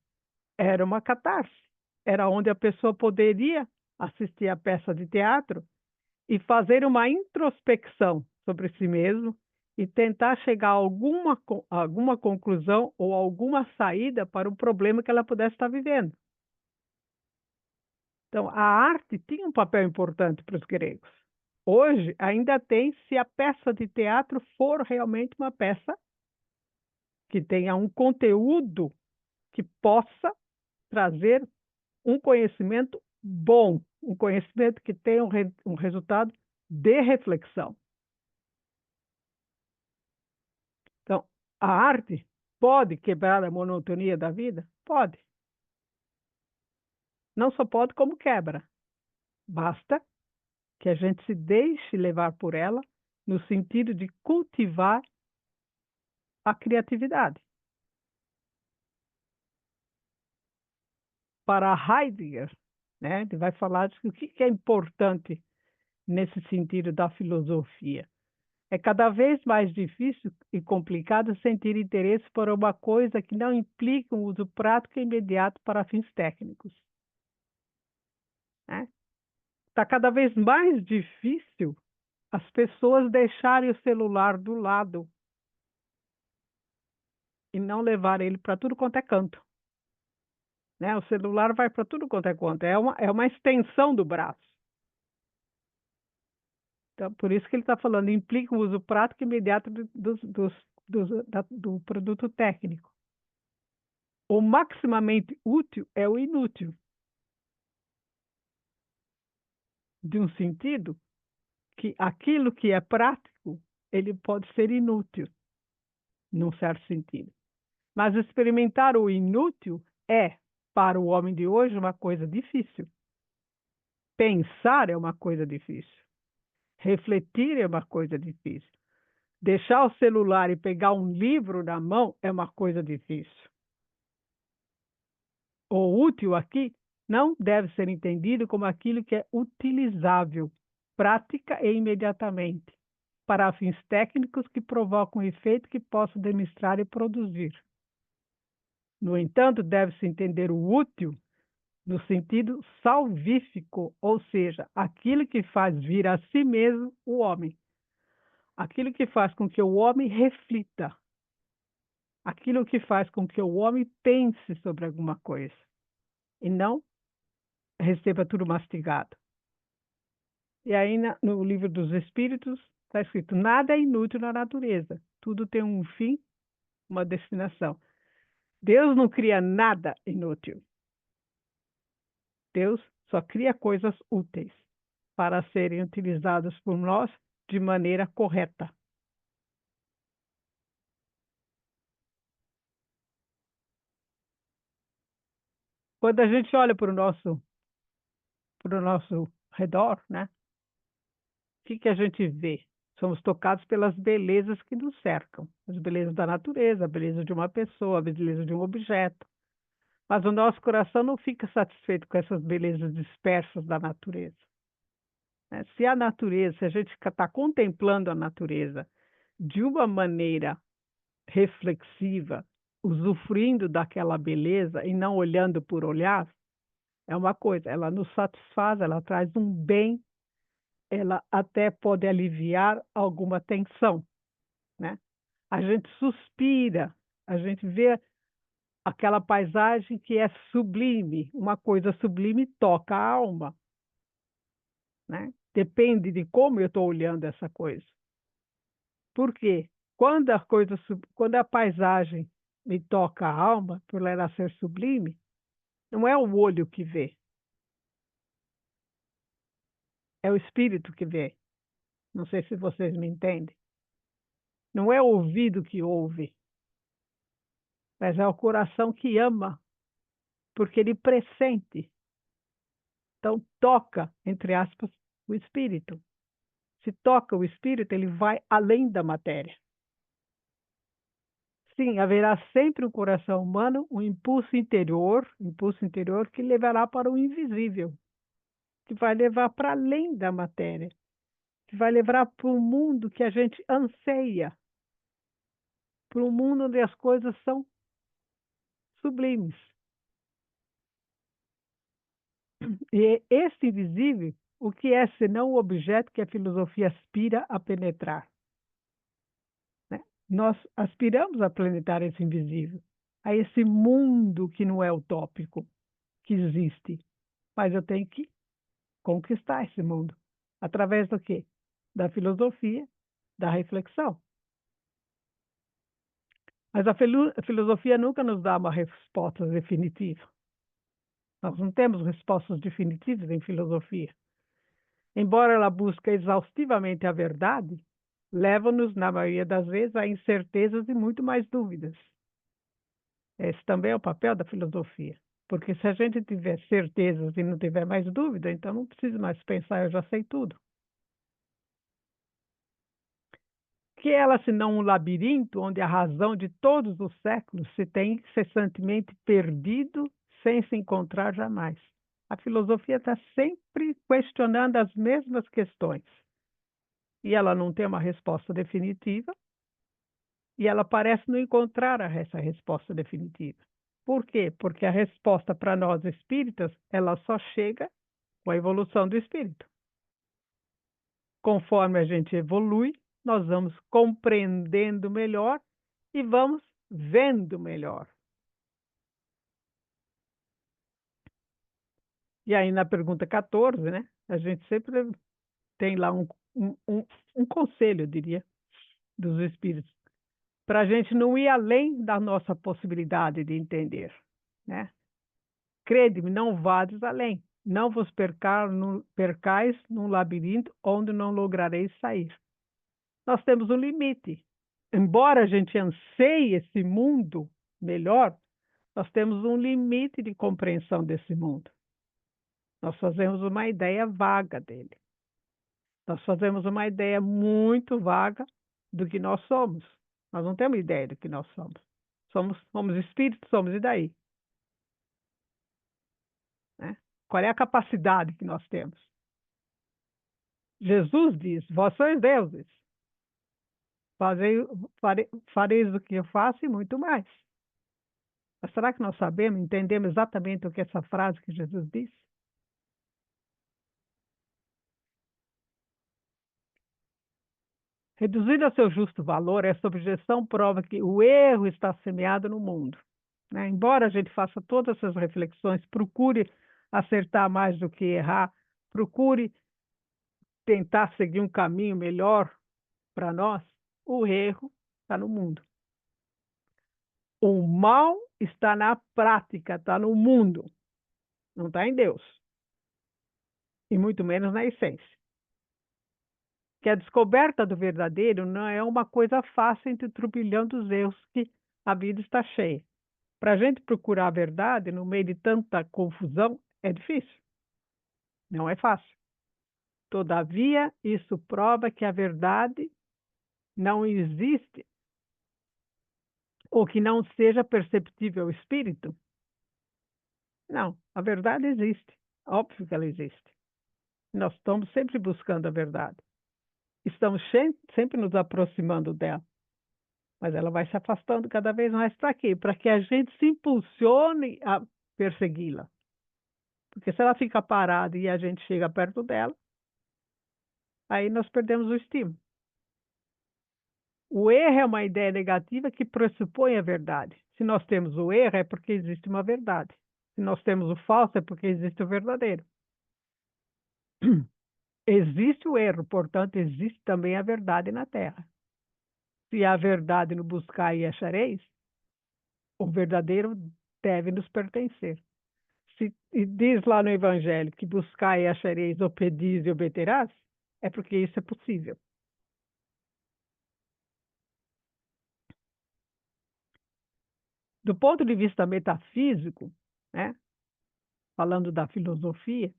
era uma catarse. Era onde a pessoa poderia assistir a peça de teatro e fazer uma introspecção sobre si mesmo e tentar chegar a alguma conclusão ou alguma saída para o problema que ela pudesse estar vivendo. Então, a arte tinha um papel importante para os gregos. Hoje, ainda tem, se a peça de teatro for realmente uma peça que tenha um conteúdo que possa trazer um conhecimento bom, um conhecimento que tenha um resultado de reflexão. Então, a arte pode quebrar a monotonia da vida? Pode. Não só pode, como quebra. Basta que a gente se deixe levar por ela no sentido de cultivar a criatividade. Para Heidegger, né, ele vai falar de o que é importante nesse sentido da filosofia. É cada vez mais difícil e complicado sentir interesse por uma coisa que não implica um uso prático e imediato para fins técnicos. Né? Está cada vez mais difícil as pessoas deixarem o celular do lado e não levarem ele para tudo quanto é canto. Né? O celular vai para tudo quanto é canto, é uma extensão do braço. Então, por isso que ele está falando, implica o uso prático e imediato do produto técnico. O maximamente útil é o inútil, de um sentido que aquilo que é prático, ele pode ser inútil, num certo sentido. Mas experimentar o inútil é, para o homem de hoje, uma coisa difícil. Pensar é uma coisa difícil. Refletir é uma coisa difícil. Deixar o celular e pegar um livro na mão é uma coisa difícil. O útil aqui não deve ser entendido como aquilo que é utilizável, prática e imediatamente. para fins técnicos que provocam efeito que possa demonstrar e produzir. No entanto, deve-se entender o útil no sentido salvífico, ou seja, aquilo que faz vir a si mesmo o homem, aquilo que faz com que o homem reflita, aquilo que faz com que o homem pense sobre alguma coisa e não receba tudo mastigado. E aí, no livro dos Espíritos, está escrito: nada é inútil na natureza, tudo tem um fim, uma destinação. Deus não cria nada inútil. Deus só cria coisas úteis para serem utilizadas por nós de maneira correta. Quando a gente olha para o nosso redor, né? O que a gente vê? Somos tocados pelas belezas que nos cercam, as belezas da natureza, a beleza de uma pessoa, a beleza de um objeto. Mas o nosso coração não fica satisfeito com essas belezas dispersas da natureza, né? Se a natureza, se a gente está contemplando a natureza de uma maneira reflexiva, usufruindo daquela beleza e não olhando por olhar, é uma coisa, ela nos satisfaz, ela traz um bem, ela até pode aliviar alguma tensão, né? A gente suspira, a gente vê aquela paisagem que é sublime, uma coisa sublime toca a alma, né? Depende de como eu estou olhando essa coisa. Por quê? Quando a paisagem me toca a alma, por ela ser sublime, não é o olho que vê, é o espírito que vê. Não sei se vocês me entendem. Não é o ouvido que ouve, mas é o coração que ama, porque ele pressente. Então, toca, entre aspas, o espírito. Se toca o espírito, ele vai além da matéria. Sim, haverá sempre um coração humano, um impulso interior que levará para o invisível, que vai levar para além da matéria, que vai levar para um mundo que a gente anseia, para um mundo onde as coisas são sublimes. E esse invisível, o que é senão o objeto que a filosofia aspira a penetrar, né? Nós aspiramos a penetrar esse invisível, a esse mundo que não é utópico, que existe, mas eu tenho que conquistar esse mundo. Através do quê? Da filosofia, da reflexão. Mas a filosofia nunca nos dá uma resposta definitiva. Nós não temos respostas definitivas em filosofia. Embora ela busque exaustivamente a verdade, leva-nos, na maioria das vezes, a incertezas e muito mais dúvidas. Esse também é o papel da filosofia. Porque se a gente tiver certezas e não tiver mais dúvida, então não precisa mais pensar, eu já sei tudo. Que ela, senão um labirinto onde a razão de todos os séculos se tem incessantemente perdido sem se encontrar jamais. A filosofia está sempre questionando as mesmas questões. E ela não tem uma resposta definitiva, e ela parece não encontrar essa resposta definitiva. Por quê? Porque a resposta para nós espíritas, ela só chega com a evolução do espírito. Conforme a gente evolui, nós vamos compreendendo melhor e vamos vendo melhor. E aí, na pergunta 14, né, a gente sempre tem lá um conselho, eu diria, dos espíritos, para a gente não ir além da nossa possibilidade de entender, né? Crede-me, não vades além. Não vos percais num labirinto onde não lograreis sair. Nós temos um limite. Embora a gente anseie esse mundo melhor, nós temos um limite de compreensão desse mundo. Nós fazemos uma ideia vaga dele. Nós fazemos uma ideia muito vaga do que nós somos. Nós não temos ideia do que nós somos. Somos espíritos, somos e daí? Né? Qual é a capacidade que nós temos? Jesus diz: vós sois deuses. Fareis o que eu faço e muito mais. Mas será que nós sabemos, entendemos exatamente o que é essa frase que Jesus disse? Reduzido a seu justo valor, essa objeção prova que o erro está semeado no mundo, né? Embora a gente faça todas essas reflexões, procure acertar mais do que errar, procure tentar seguir um caminho melhor para nós, o erro está no mundo. O mal está na prática, está no mundo, não está em Deus, e muito menos na essência. Que a descoberta do verdadeiro não é uma coisa fácil entre o turbilhão dos erros que a vida está cheia. Para a gente procurar a verdade no meio de tanta confusão, é difícil, não é fácil. Todavia, isso prova que a verdade não existe ou que não seja perceptível ao espírito. Não, a verdade existe. Óbvio que ela existe. Nós estamos sempre buscando a verdade. Estamos sempre nos aproximando dela. Mas ela vai se afastando cada vez mais para quê? Para que a gente se impulsione a persegui-la. Porque se ela fica parada e a gente chega perto dela, aí nós perdemos o estímulo. O erro é uma ideia negativa que pressupõe a verdade. Se nós temos o erro, é porque existe uma verdade. Se nós temos o falso, é porque existe o verdadeiro. Existe o erro, portanto, existe também a verdade na Terra. Se há verdade no buscar e achareis, o verdadeiro deve nos pertencer. Se diz lá no Evangelho que buscar e achareis, ou pedis e obterás, é porque isso é possível. Do ponto de vista metafísico, né, falando da filosofia,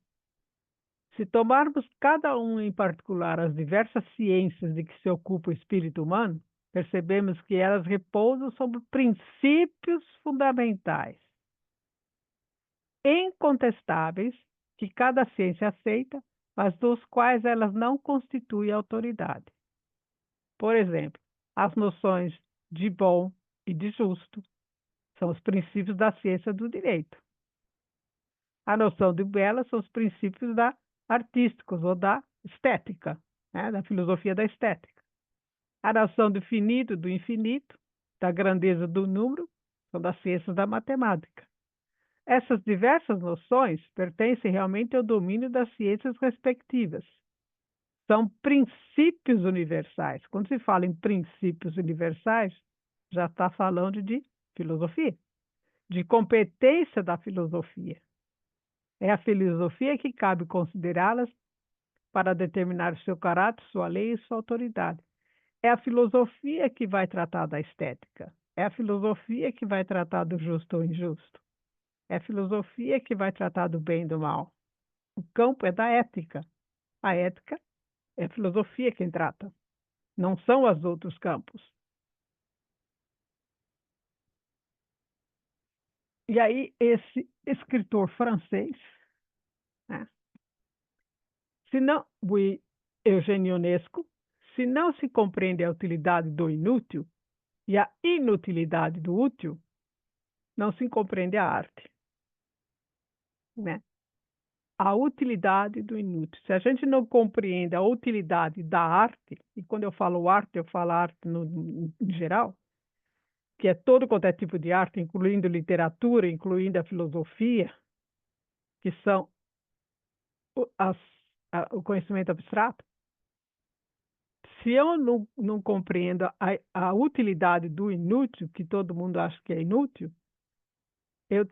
se tomarmos cada um em particular as diversas ciências de que se ocupa o espírito humano, percebemos que elas repousam sobre princípios fundamentais, incontestáveis, que cada ciência aceita, mas dos quais elas não constituem autoridade. Por exemplo, as noções de bom e de justo são os princípios da ciência do direito. A noção de bela são os princípios da artísticos ou da estética, né? Da filosofia da estética. A noção do finito, do infinito, da grandeza do número, são das ciências da matemática. Essas diversas noções pertencem realmente ao domínio das ciências respectivas. São princípios universais. Quando se fala em princípios universais, já está falando de filosofia, de competência da filosofia. É a filosofia que cabe considerá-las para determinar o seu caráter, sua lei e sua autoridade. É a filosofia que vai tratar da estética. É a filosofia que vai tratar do justo ou injusto. É a filosofia que vai tratar do bem e do mal. O campo é da ética. A ética é a filosofia quem trata. Não são os outros campos. E aí, esse escritor francês, né, se não, o Eugênio Ionesco, se não se compreende a utilidade do inútil e a inutilidade do útil, não se compreende a arte, né? A utilidade do inútil. Se a gente não compreende a utilidade da arte, e quando eu falo arte, eu falo arte em geral, que é todo quanto é tipo de arte, incluindo literatura, incluindo a filosofia, que são as, o conhecimento abstrato, se eu não compreendo a utilidade do inútil, que todo mundo acha que é inútil, eu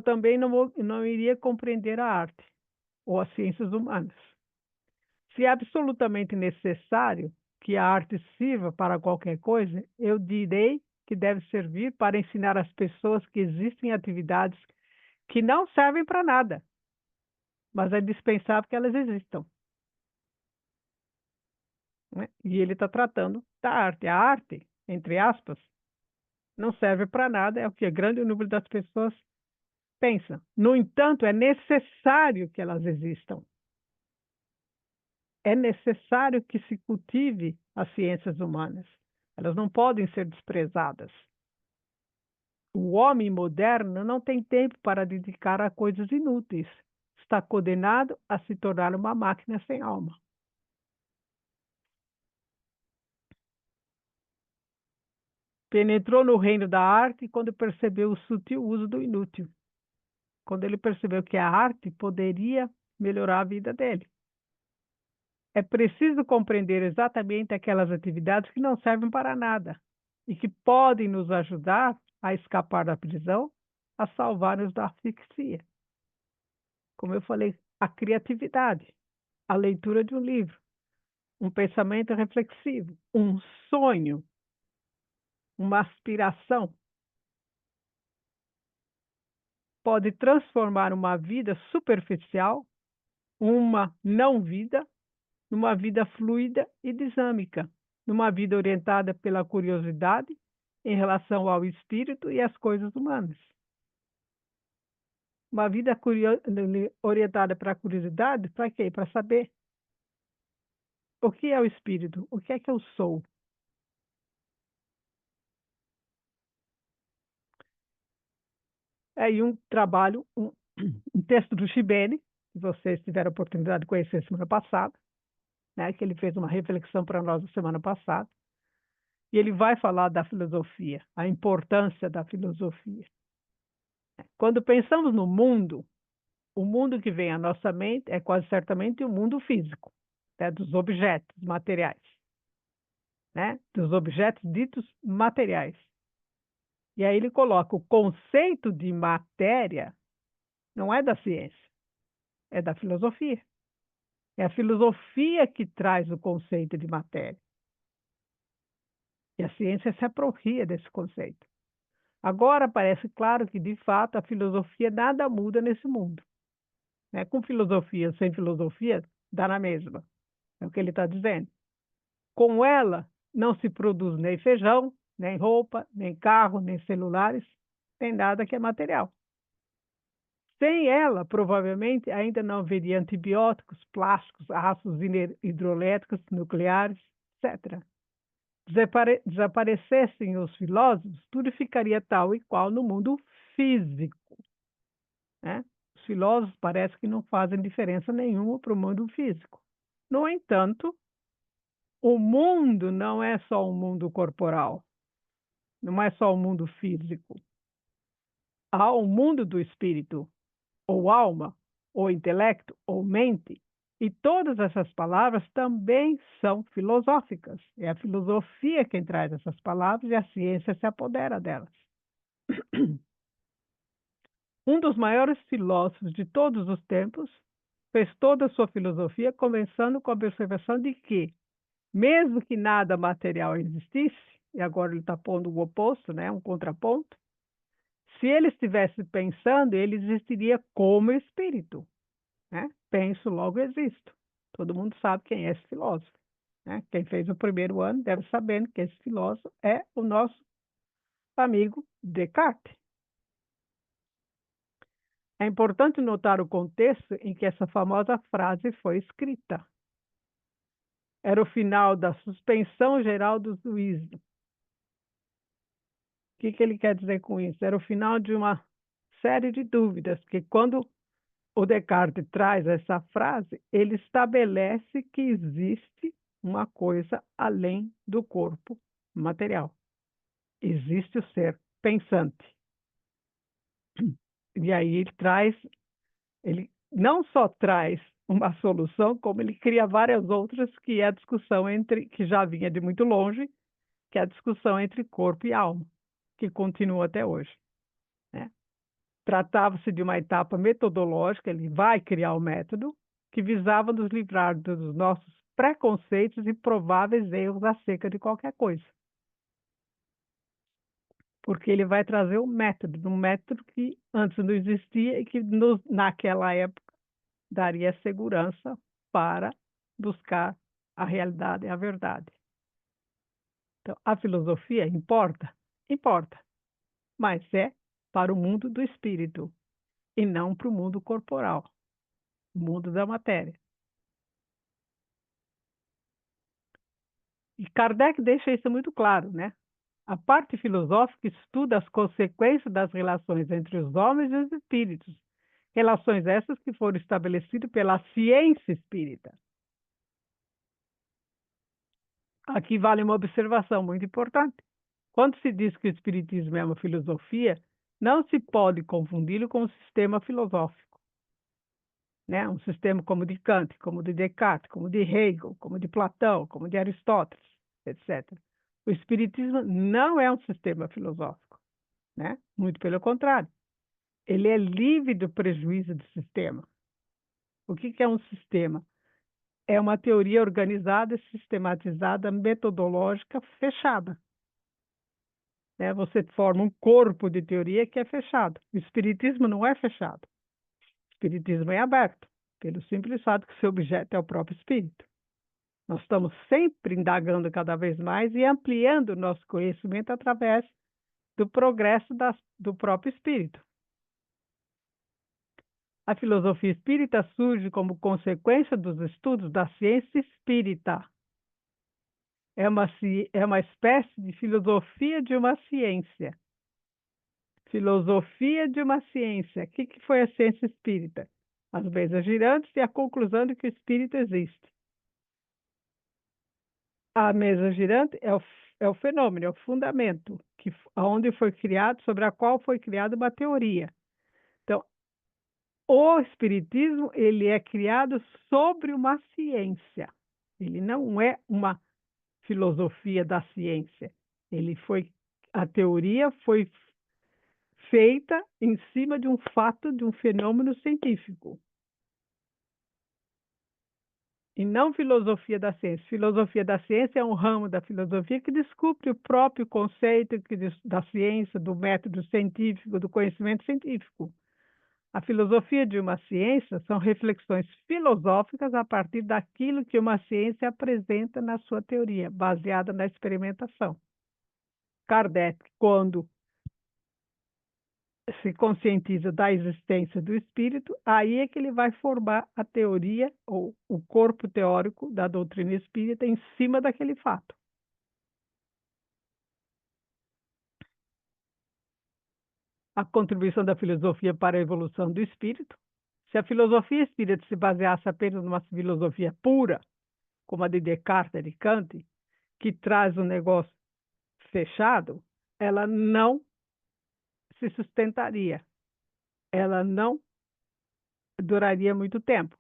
também não iria compreender a arte ou as ciências humanas. Se é absolutamente necessário que a arte sirva para qualquer coisa, eu direi que deve servir para ensinar às pessoas que existem atividades que não servem para nada, mas é dispensável que elas existam, né? E ele está tratando da arte. A arte, entre aspas, não serve para nada, é o que o grande número das pessoas pensa. No entanto, é necessário que elas existam. é necessário que se cultive as ciências humanas. Elas não podem ser desprezadas. O homem moderno não tem tempo para dedicar a coisas inúteis. Está condenado a se tornar uma máquina sem alma. Penetrou no reino da arte quando percebeu o sutil uso do inútil. Quando ele percebeu que a arte poderia melhorar a vida dele. É preciso compreender exatamente aquelas atividades que não servem para nada e que podem nos ajudar a escapar da prisão, a salvar-nos da asfixia. Como eu falei, a criatividade, a leitura de um livro, um pensamento reflexivo, um sonho, uma aspiração, pode transformar uma vida superficial, uma não vida, numa vida fluida e dinâmica, numa vida orientada pela curiosidade em relação ao espírito e às coisas humanas. Uma vida orientada para a curiosidade, para quê? Para saber o que é o espírito, o que é que eu sou. Aí um trabalho, um texto do Chibene, que vocês tiveram a oportunidade de conhecer semana passada, né, que ele fez uma reflexão para nós na semana passada, e ele vai falar da filosofia, a importância da filosofia. Quando pensamos no mundo, o mundo que vem à nossa mente é quase certamente o mundo físico, né, dos objetos materiais, né, dos objetos ditos materiais. E aí ele coloca o conceito de matéria, não é da ciência, é da filosofia. É a filosofia que traz o conceito de matéria. E a ciência se apropria desse conceito. Agora parece claro que, de fato, a filosofia nada muda nesse mundo. Né? Com filosofia, sem filosofia, dá na mesma. É o que ele está dizendo. Com ela, não se produz nem feijão, nem roupa, nem carro, nem celulares, nem nada que é material. Sem ela, provavelmente, ainda não haveria antibióticos, plásticos, ácidos hidroelétricos, nucleares, etc. Desaparecessem os filósofos, tudo ficaria tal e qual no mundo físico. Né? Os filósofos parece que não fazem diferença nenhuma para o mundo físico. No entanto, o mundo não é só um mundo corporal, não é só um mundo físico. Há um mundo do espírito, ou alma, ou intelecto, ou mente. E todas essas palavras também são filosóficas. É a filosofia quem traz essas palavras e a ciência se apodera delas. Um dos maiores filósofos de todos os tempos fez toda a sua filosofia começando com a observação de que, mesmo que nada material existisse, e agora ele está pondo o oposto, né, um contraponto, se ele estivesse pensando, ele existiria como espírito. Né? Penso, logo existo. Todo mundo sabe quem é esse filósofo. Né? Quem fez o primeiro ano deve saber que esse filósofo é o nosso amigo Descartes. É importante notar o contexto em que essa famosa frase foi escrita. Era o final da suspensão geral do juízo. O que ele quer dizer com isso? Era o final de uma série de dúvidas, porque quando o Descartes traz essa frase, ele estabelece que existe uma coisa além do corpo material. Existe o ser pensante. E aí ele não só traz uma solução, como ele cria várias outras, que é a discussão que já vinha de muito longe, que é a discussão entre corpo e alma, que continua até hoje. Né? Tratava-se de uma etapa metodológica, ele vai criar o método, que visava nos livrar dos nossos preconceitos e prováveis erros acerca de qualquer coisa. Porque ele vai trazer um método que antes não existia e que naquela época daria segurança para buscar a realidade e a verdade. Então, a filosofia importa? Importa, mas é para o mundo do espírito e não para o mundo corporal, o mundo da matéria. E Kardec deixa isso muito claro, né? A parte filosófica estuda as consequências das relações entre os homens e os espíritos, relações essas que foram estabelecidas pela ciência espírita. Aqui vale uma observação muito importante. Quando se diz que o espiritismo é uma filosofia, não se pode confundi-lo com um sistema filosófico, né? Um sistema como de Kant, como de Descartes, como de Hegel, como de Platão, como de Aristóteles, etc. O espiritismo não é um sistema filosófico, né? Muito pelo contrário. Ele é livre do prejuízo do sistema. O que é um sistema? É uma teoria organizada, sistematizada, metodológica, fechada, né? Você forma um corpo de teoria que é fechado. O espiritismo não é fechado. O espiritismo é aberto, pelo simples fato que seu objeto é o próprio espírito. Nós estamos sempre indagando cada vez mais e ampliando o nosso conhecimento através do progresso do próprio espírito. A filosofia espírita surge como consequência dos estudos da ciência espírita. É uma espécie de filosofia de uma ciência. Filosofia de uma ciência. O que foi a ciência espírita? As mesas girantes e a conclusão de que o espírito existe. A mesa girante é o fenômeno, é o fundamento, onde foi criado, sobre a qual foi criada uma teoria. Então, o espiritismo, ele é criado sobre uma ciência. Ele não é uma filosofia da ciência. A teoria foi feita em cima de um fato, de um fenômeno científico. E não filosofia da ciência. Filosofia da ciência é um ramo da filosofia que descobre o próprio conceito da ciência, do método científico, do conhecimento científico. A filosofia de uma ciência são reflexões filosóficas a partir daquilo que uma ciência apresenta na sua teoria, baseada na experimentação. Kardec, quando se conscientiza da existência do espírito, aí é que ele vai formar a teoria ou o corpo teórico da doutrina espírita em cima daquele fato. A contribuição da filosofia para a evolução do espírito. Se a filosofia espírita se baseasse apenas numa filosofia pura, como a de Descartes e de Kant, que traz um negócio fechado, ela não se sustentaria, ela não duraria muito tempo,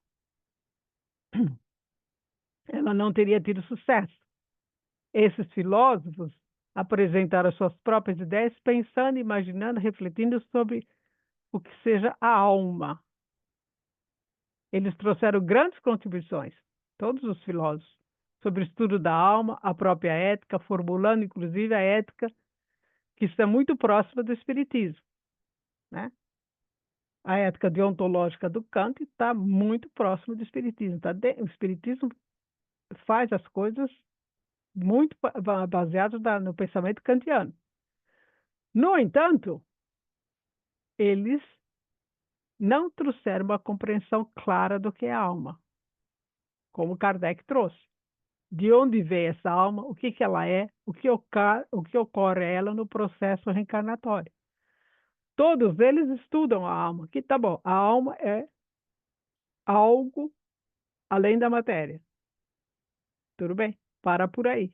ela não teria tido sucesso. Esses filósofos apresentaram suas próprias ideias pensando, imaginando, refletindo sobre o que seja a alma. Eles trouxeram grandes contribuições, todos os filósofos, sobre o estudo da alma, a própria ética, formulando inclusive a ética que está muito próxima do espiritismo, né? A ética deontológica do Kant está muito próxima do espiritismo. O espiritismo faz as coisas muito baseadas no pensamento kantiano. No entanto, eles não trouxeram uma compreensão clara do que é a alma, como Kardec trouxe. De onde veio essa alma, o que ela é, o que ocorre a ela no processo reencarnatório. Todos eles estudam a alma, que tá bom, a alma é algo além da matéria. Tudo bem? Para por aí.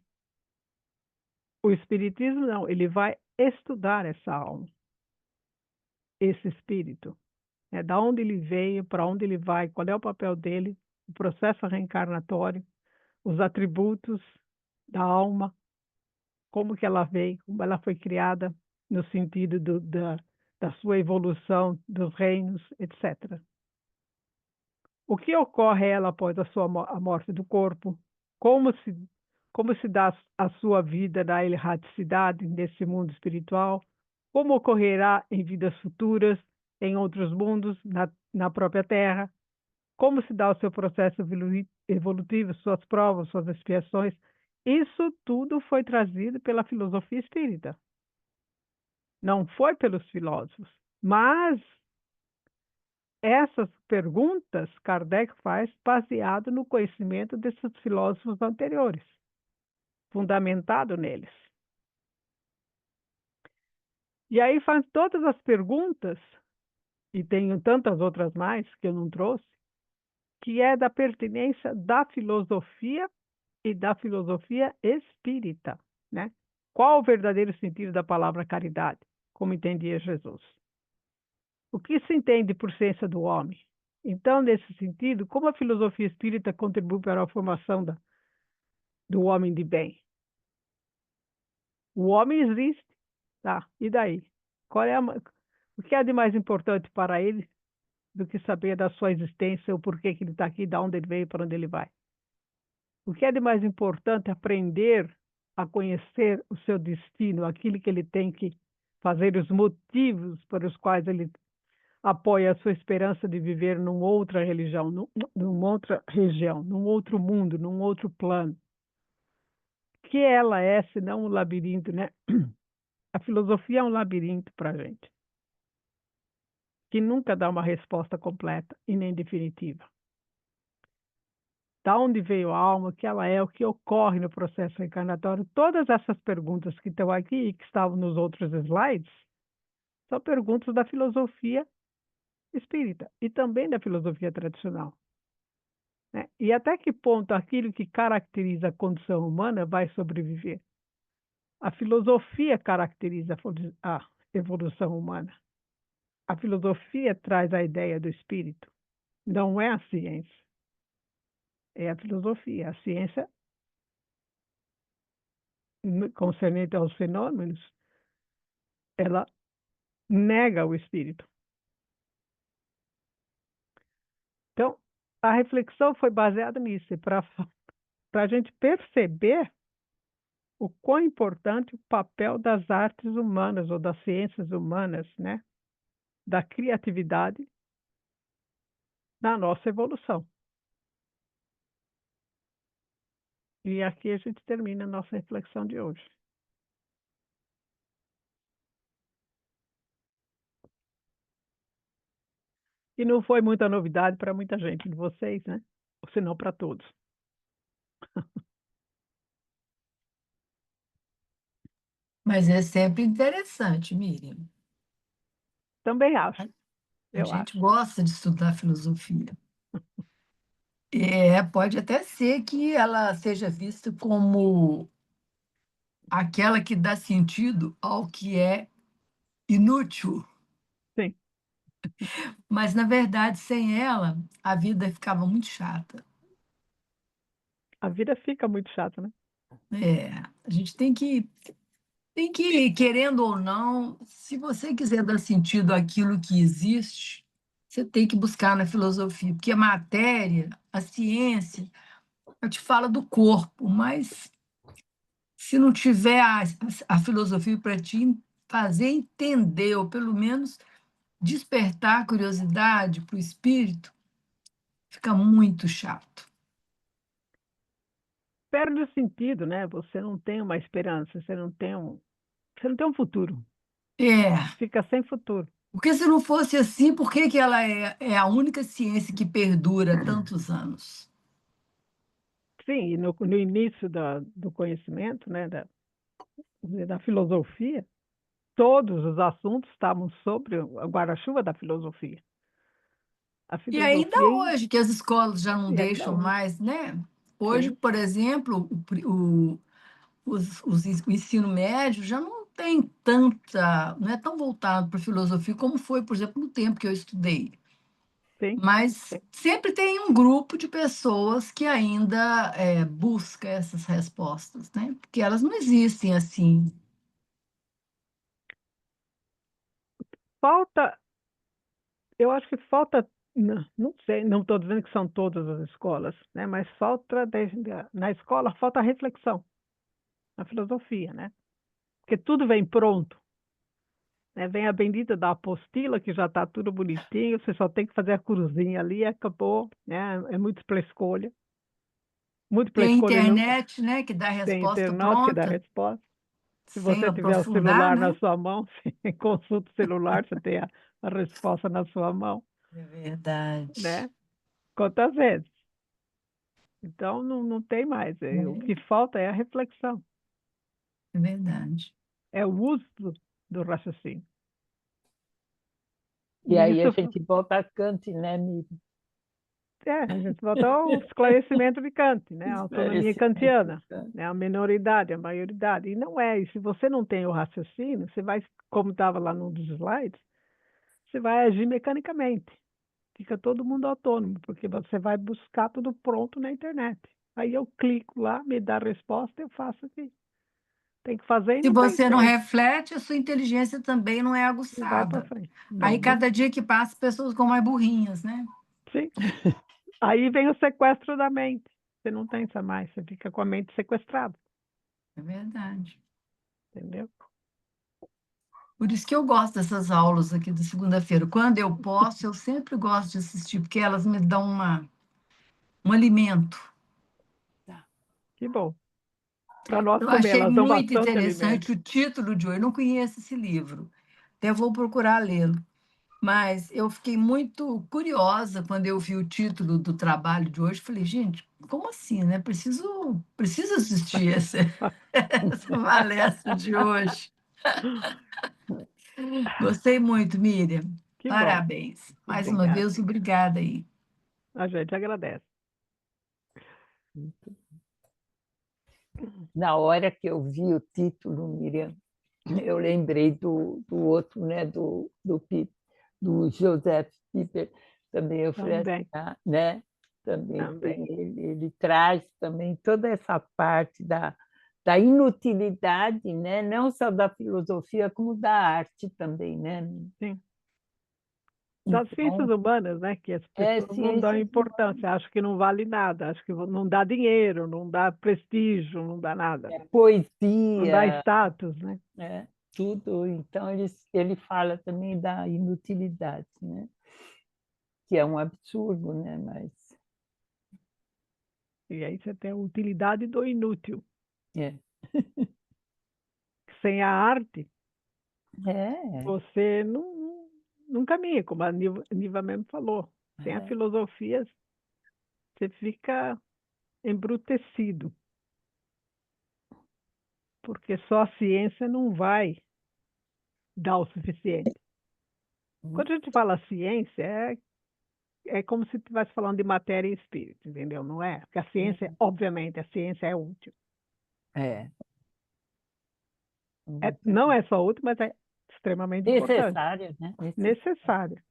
O Espiritismo não, ele vai estudar essa alma, esse espírito. Da onde ele veio, para onde ele vai, qual é o papel dele, o processo reencarnatório, os atributos da alma, como que ela veio, como ela foi criada, no sentido da sua evolução, dos reinos, etc. O que ocorre a ela após a morte do corpo? Como se, como se dá a sua vida na erraticidade nesse mundo espiritual? Como ocorrerá em vidas futuras, em outros mundos, na própria Terra? Como se dá o seu processo evolutivo, suas provas, suas expiações? Isso tudo foi trazido pela filosofia espírita. Não foi pelos filósofos, mas essas perguntas Kardec faz baseado no conhecimento desses filósofos anteriores. fundamentado neles. E aí faz todas as perguntas, e tenho tantas outras mais que eu não trouxe, que é da pertinência da filosofia e da filosofia espírita, né? Qual o verdadeiro sentido da palavra caridade, como entendia Jesus? O que se entende por ciência do homem? Então, nesse sentido, como a filosofia espírita contribui para a formação do homem de bem? O homem existe, tá? E daí? O que é de mais importante para ele do que saber da sua existência, o porquê que ele está aqui, de onde ele veio, para onde ele vai? O que é de mais importante aprender a conhecer o seu destino, aquilo que ele tem que fazer, os motivos para os quais ele apoia a sua esperança de viver numa outra religião, numa outra região, num outro mundo, num outro plano. Que ela é, senão um labirinto, né? A filosofia é um labirinto para a gente, que nunca dá uma resposta completa e nem definitiva. Da onde veio a alma, o que ela é, o que ocorre no processo reencarnatório, todas essas perguntas que estão aqui e que estavam nos outros slides, são perguntas da filosofia espírita e também da filosofia tradicional, né? E até que ponto aquilo que caracteriza a condição humana vai sobreviver? A filosofia caracteriza a evolução humana. A filosofia traz a ideia do espírito, não é a ciência, é a filosofia. A ciência, concernente aos fenômenos, ela nega o espírito. Então, a reflexão foi baseada nisso, para a gente perceber o quão importante o papel das artes humanas ou das ciências humanas, né? Da criatividade na nossa evolução. E aqui a gente termina a nossa reflexão de hoje. E não foi muita novidade para muita gente de vocês, né? Ou se não para todos. Mas é sempre interessante, Miriam. Também acho, A eu gente acho. gosta de estudar filosofia. É, pode até ser que ela seja vista como aquela que dá sentido ao que é inútil, Sim, mas na verdade, sem ela, a vida ficava muito chata. a vida fica muito chata, né? É, a gente tem que, querendo ou não, se você quiser dar sentido àquilo que existe, você tem que buscar na filosofia, porque a matéria, a ciência, eu te falo do corpo, mas se não tiver a filosofia para te fazer entender, ou pelo menos despertar a curiosidade para o espírito, fica muito chato. Perde o sentido, né? Você não tem uma esperança, você não tem um futuro. É, Fica sem futuro. porque se não fosse assim, por que que ela é a única ciência que perdura tantos anos? Sim, e no início do conhecimento, né, da filosofia, todos os assuntos estavam sobre o guarda-chuva da filosofia. A E ainda filosofia, hoje, que as escolas já não e ainda deixam hoje, mais, né? Hoje, sim, por exemplo, o ensino médio já não tem tanta, não é tão voltado para a filosofia como foi, por exemplo, no tempo que eu estudei. sim, Mas sim. sempre tem um grupo de pessoas que ainda busca essas respostas, né? Porque elas não existem assim. Falta, eu acho que falta, não sei, não estou dizendo que são todas as escolas, né, mas falta, na escola, falta reflexão, na filosofia, né? Porque tudo vem pronto, né? Vem a bendita da apostila, que já está tudo bonitinho, você só tem que fazer a cruzinha ali e acabou, né? É múltipla Tem a escolha não internet, né, que dá a tem resposta internautica que dá pronta, resposta. Se sem você tiver o aprofundar, celular na né? sua mão, você consulta o celular, você tem a resposta na sua mão, É verdade. né? Quantas vezes? Então, não tem mais. O que falta é a reflexão. É verdade. É o uso do raciocínio. E aí a Isso, gente volta a Kant, né, Miriam? a gente volta ao esclarecimento de Kant, né? A autonomia Esclarecimento de kantiana, Kant. né? A minoridade, a maioridade. E não é. E se você não tem o raciocínio, você vai, como estava lá num dos slides, você vai agir mecanicamente. Fica todo mundo autônomo, porque você vai buscar tudo pronto na internet. Aí eu clico lá, me dá a resposta, eu faço aqui. Tem que fazer e Se não tem você não jeito. reflete, a sua inteligência também não é Não vai para aguçada. frente. Aí, Não. cada dia que passa, as pessoas ficam mais burrinhas, né? Sim. Aí vem o sequestro da mente. Você não pensa mais, você fica com a mente sequestrada, É verdade. entendeu? Por isso que eu gosto dessas aulas aqui de segunda-feira. Quando eu posso, eu sempre gosto de assistir, porque elas me dão um alimento. Que bom. Para nós Eu também, achei elas dão muito bastante alimento. interessante o título de hoje. Eu não conheço esse livro. Até vou procurar lê-lo. Mas eu fiquei muito curiosa quando eu vi o título do trabalho de hoje. Falei, gente, como assim, né? Preciso assistir essa palestra de hoje. Gostei muito, Miriam. Que bom. Parabéns. Mais uma Obrigada. vez, obrigada aí. A gente agradece. Na hora que eu vi o título, Miriam, eu lembrei do outro, né, do Joseph Pieper, também eu falei assim, Também, né, também também. tem, ele traz também toda essa parte da inutilidade, né, não só da filosofia, como da arte também, né? Sim. Das ciências Então, humanas, né? Que as pessoas não dão ciências humanas, importância, acham que não vale nada, acham que não dá dinheiro, não dá prestígio, não dá nada, não dá poesia, status, né? né, tudo. Então, ele fala também da inutilidade, né? Que é um absurdo, né? Mas E aí você tem a utilidade do inútil. é, Sem a arte, é, você não caminha, como a Niva mesmo falou. Sem a é. filosofia, você fica embrutecido, porque só a ciência não vai dar o suficiente. Quando a gente fala ciência, é como se estivesse falando de matéria e espírito, entendeu? Não é? Porque a ciência, obviamente, a ciência é útil. É. Não é só útil, mas é extremamente importante, Necessário, né? necessária.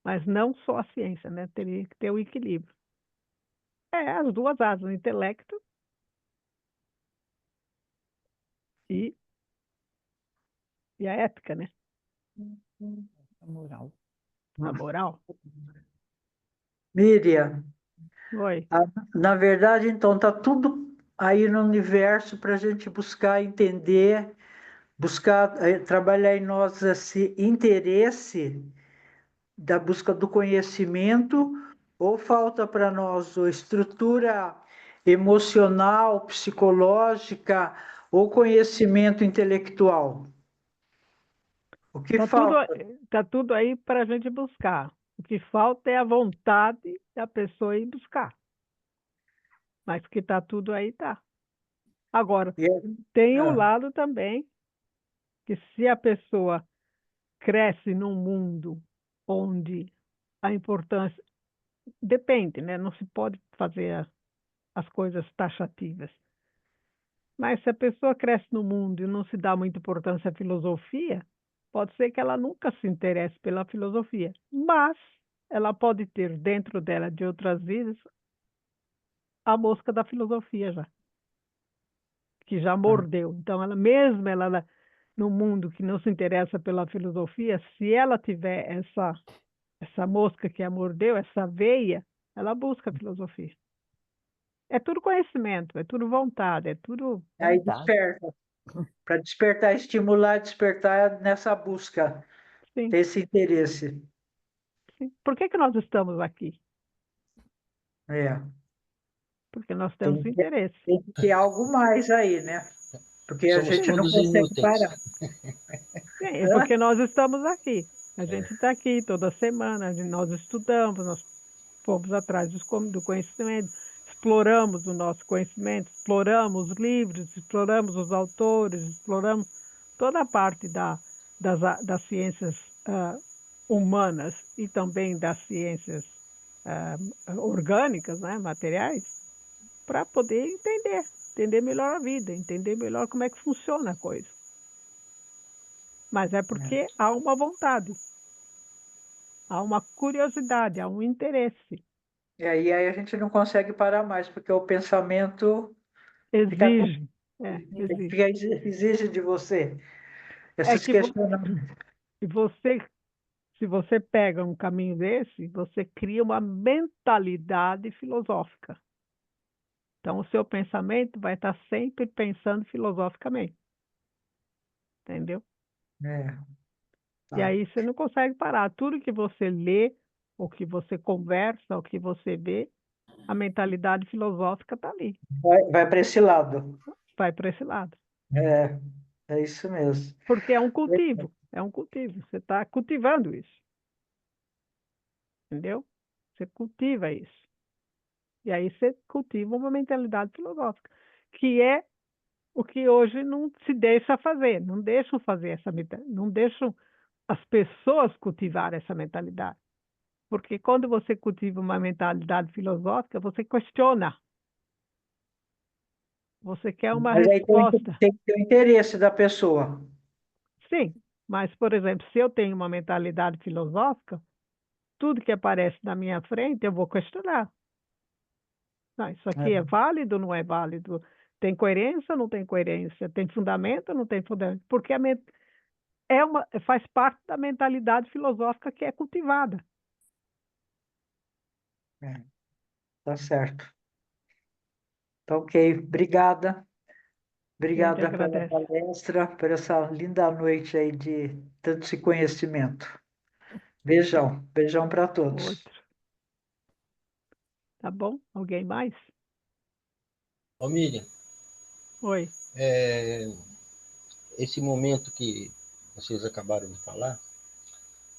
Mas não só a ciência, né? Teria que ter o equilíbrio. É, as duas asas, o intelecto e, e a ética, né? A moral. A moral. Miriam, Oi. na verdade, então, está tudo aí no universo para a gente buscar entender, buscar trabalhar em nós esse interesse da busca do conhecimento, ou falta para nós a estrutura emocional, psicológica ou conhecimento intelectual? O que falta? Tá tudo aí para a gente buscar. O que falta é a vontade da pessoa ir buscar. Mas que tá tudo aí, tá. Agora, tem um Ah, lado também que se a pessoa cresce num mundo onde a importância depende, né? Não se pode fazer as coisas taxativas. Mas se a pessoa cresce no mundo e não se dá muita importância à filosofia, pode ser que ela nunca se interesse pela filosofia, mas ela pode ter dentro dela de outras vidas a mosca da filosofia já, que já ah, mordeu. Então, ela no mundo que não se interessa pela filosofia, se ela tiver essa mosca que a mordeu, essa veia, ela busca a filosofia. É tudo conhecimento, é tudo vontade, é tudo. aí Vontade. desperta. Para despertar, estimular, despertar nessa busca, Sim, desse interesse. sim. Por que que nós estamos aqui? É. Porque nós temos Tem que, interesse. tem que ter algo mais aí, né? Porque a Somos gente não todos consegue inúteis. parar. É Hã? porque nós estamos aqui. A É. gente está aqui toda semana, nós estudamos, nós fomos atrás do conhecimento, exploramos o nosso conhecimento, exploramos os livros, exploramos os autores, exploramos toda a parte das ciências humanas e também das ciências ah, orgânicas, né, materiais, para poder entender melhor a vida, entender melhor como é que funciona a coisa. Mas é porque há uma vontade, há uma curiosidade, há um interesse. E aí a gente não consegue parar mais, porque o pensamento fica, Exige, exige. exige de você É esses que questionamentos. se você, se você pega um caminho desse, você cria uma mentalidade filosófica. Então, o seu pensamento vai estar sempre pensando filosoficamente, entendeu? É, E tá. aí você não consegue parar. Tudo que você lê, ou que você conversa, ou que você vê, a mentalidade filosófica está ali, Vai para esse lado. vai para esse lado. É, é isso mesmo. Porque é um cultivo. Você está cultivando isso, entendeu? Você cultiva isso. E aí você cultiva uma mentalidade filosófica, que é o que hoje não se deixa fazer, não deixam fazer essa mentalidade, não deixam as pessoas cultivar essa mentalidade. Porque quando você cultiva uma mentalidade filosófica, você questiona, você quer uma Mas aí resposta. tem que ter o interesse da pessoa. Sim, mas, por exemplo, se eu tenho uma mentalidade filosófica, tudo que aparece na minha frente eu vou questionar. Não, isso aqui é É, válido, não é válido? Tem coerência, não tem coerência? Tem fundamento, não tem fundamento? Porque faz parte da mentalidade filosófica que é cultivada. é, tá certo. Tá ok. Obrigada. A gente Obrigada pela agradece. palestra, por essa linda noite aí de tanto esse conhecimento. Beijão. Beijão para todos. Outro. Tá bom? Alguém mais? Ô, Miriam, Oi. esse momento que vocês acabaram de falar,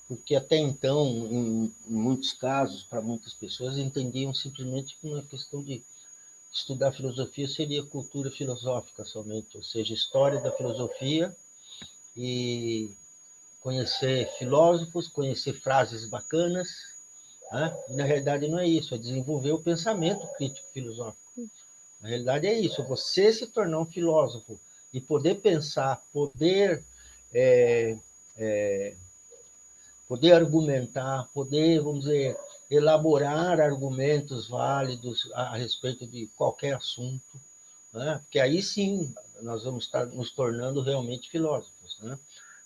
porque até então, em muitos casos, para muitas pessoas, entendiam simplesmente que uma questão de estudar filosofia seria cultura filosófica somente, ou seja, história da filosofia e conhecer filósofos, conhecer frases bacanas, né? E na realidade não é isso, é desenvolver o pensamento crítico filosófico. Na realidade é isso, você se tornar um filósofo e poder pensar, é, é, poder argumentar, poder, vamos dizer, elaborar argumentos válidos a respeito de qualquer assunto, né? Porque aí sim nós vamos estar nos tornando realmente filósofos, né?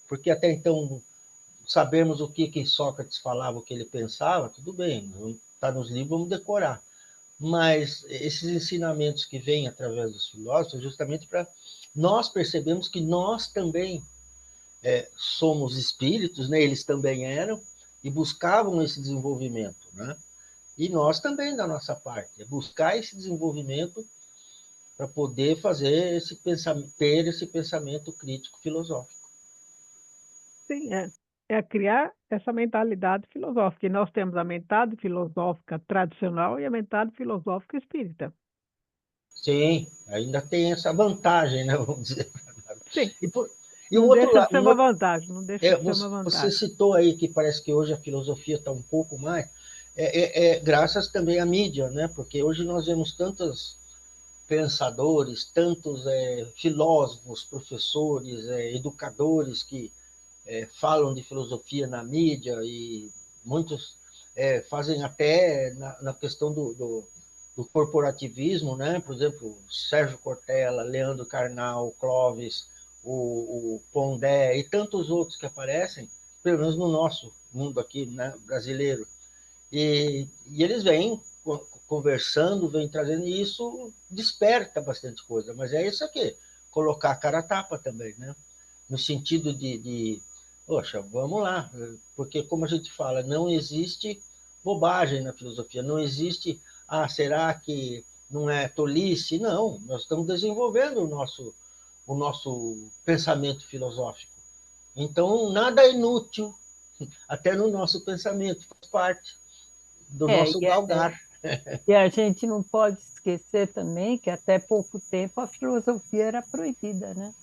Porque até então sabemos o que Sócrates falava, o que ele pensava, tudo bem, está nos livros, vamos decorar. Mas esses ensinamentos que vêm através dos filósofos, justamente para nós percebemos que nós também somos espíritos, né? Eles também eram, e buscavam esse desenvolvimento, né? E nós também, da nossa parte, é buscar esse desenvolvimento para poder fazer esse pensamento, ter esse pensamento crítico filosófico. Sim, é criar essa mentalidade filosófica. E nós temos a mentalidade filosófica tradicional e a mentalidade filosófica espírita. Sim, ainda tem essa vantagem, né? Vamos dizer. Sim, E, por, e o não outro deixa de lado, ser uma vantagem, não deixa de ser uma você vantagem. citou aí que parece que hoje a filosofia está um pouco mais, graças também à mídia, né? Porque hoje nós vemos tantos pensadores, tantos filósofos, professores, educadores que falam de filosofia na mídia e muitos fazem até na questão do corporativismo, né? Por exemplo, Sérgio Cortella, Leandro Carnal, Clóvis, o Pondé e tantos outros que aparecem, pelo menos no nosso mundo aqui, né, brasileiro. E eles vêm conversando, vêm trazendo, e isso desperta bastante coisa. Mas é isso aqui, colocar a cara a tapa também, né? No sentido poxa, vamos lá, porque como a gente fala, não existe bobagem na filosofia, não existe, será que não é tolice? Não, nós estamos desenvolvendo o nosso pensamento filosófico. Então, nada é inútil, até no nosso pensamento, faz parte do nosso E galgar. E a gente não pode esquecer também que até pouco tempo a filosofia era proibida, né?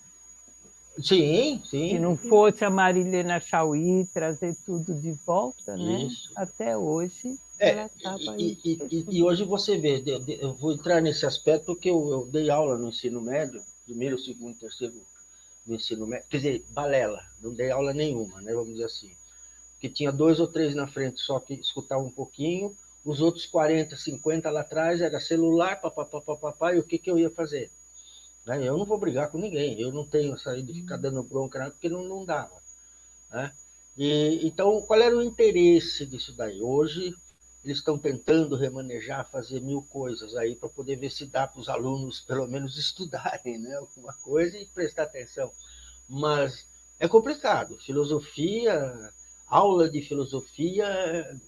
Sim, Se sim, não fosse a Marilena Chauí trazer tudo de volta, né? isso. Até hoje ela É, estava aí. e hoje você vê, eu vou entrar nesse aspecto porque eu dei aula no ensino médio, primeiro, segundo, terceiro do ensino médio, quer dizer, balela, não dei aula nenhuma, né, vamos dizer assim. Porque tinha 2 ou 3 na frente só que escutavam um pouquinho, os outros 40, 50 lá atrás era celular, papapá, e o que eu ia fazer? Né? Eu não vou brigar com ninguém, eu não tenho essa de ficar dando bronca, porque não dava. Né? Então, qual era o interesse disso daí? Hoje, eles estão tentando remanejar, fazer 1000 coisas aí para poder ver se dá para os alunos, pelo menos, estudarem, né? Alguma coisa e prestar atenção. Mas é complicado. Filosofia, aula de filosofia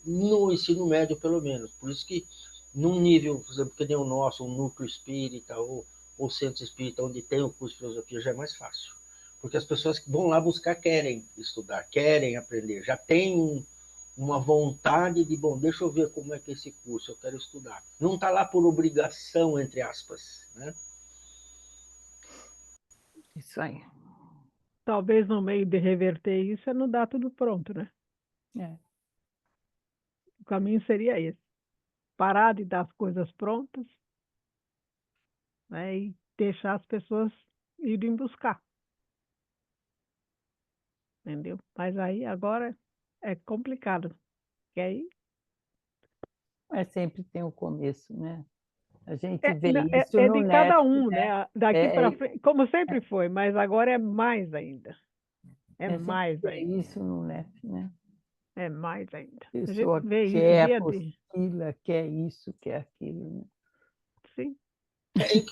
no ensino médio, pelo menos. Por isso que, num nível, por exemplo, que nem o nosso, um núcleo espírita ou centro espírita, onde tem o curso de filosofia, já é mais fácil. Porque as pessoas que vão lá buscar querem estudar, querem aprender, já tem uma vontade de, bom, deixa eu ver como é que é esse curso, eu quero estudar. Não está lá por obrigação, entre aspas. Né? Isso aí. Talvez no meio de reverter isso é não dar tudo pronto, né? É. O caminho seria esse. Parar de dar as coisas prontas, né? E deixar as pessoas irem buscar. Entendeu? Mas aí agora é complicado. Que aí Mas sempre tem o começo, né? A gente é, vê isso é no de cada NEF, um, né? né? Daqui É, para frente, como sempre foi, mas agora é mais ainda. É a gente mais vê ainda. isso no NEF, né? É mais ainda. A A gente pessoa vê isso quer dia a dia. apostila, quer isso, quer aquilo, né? Sim.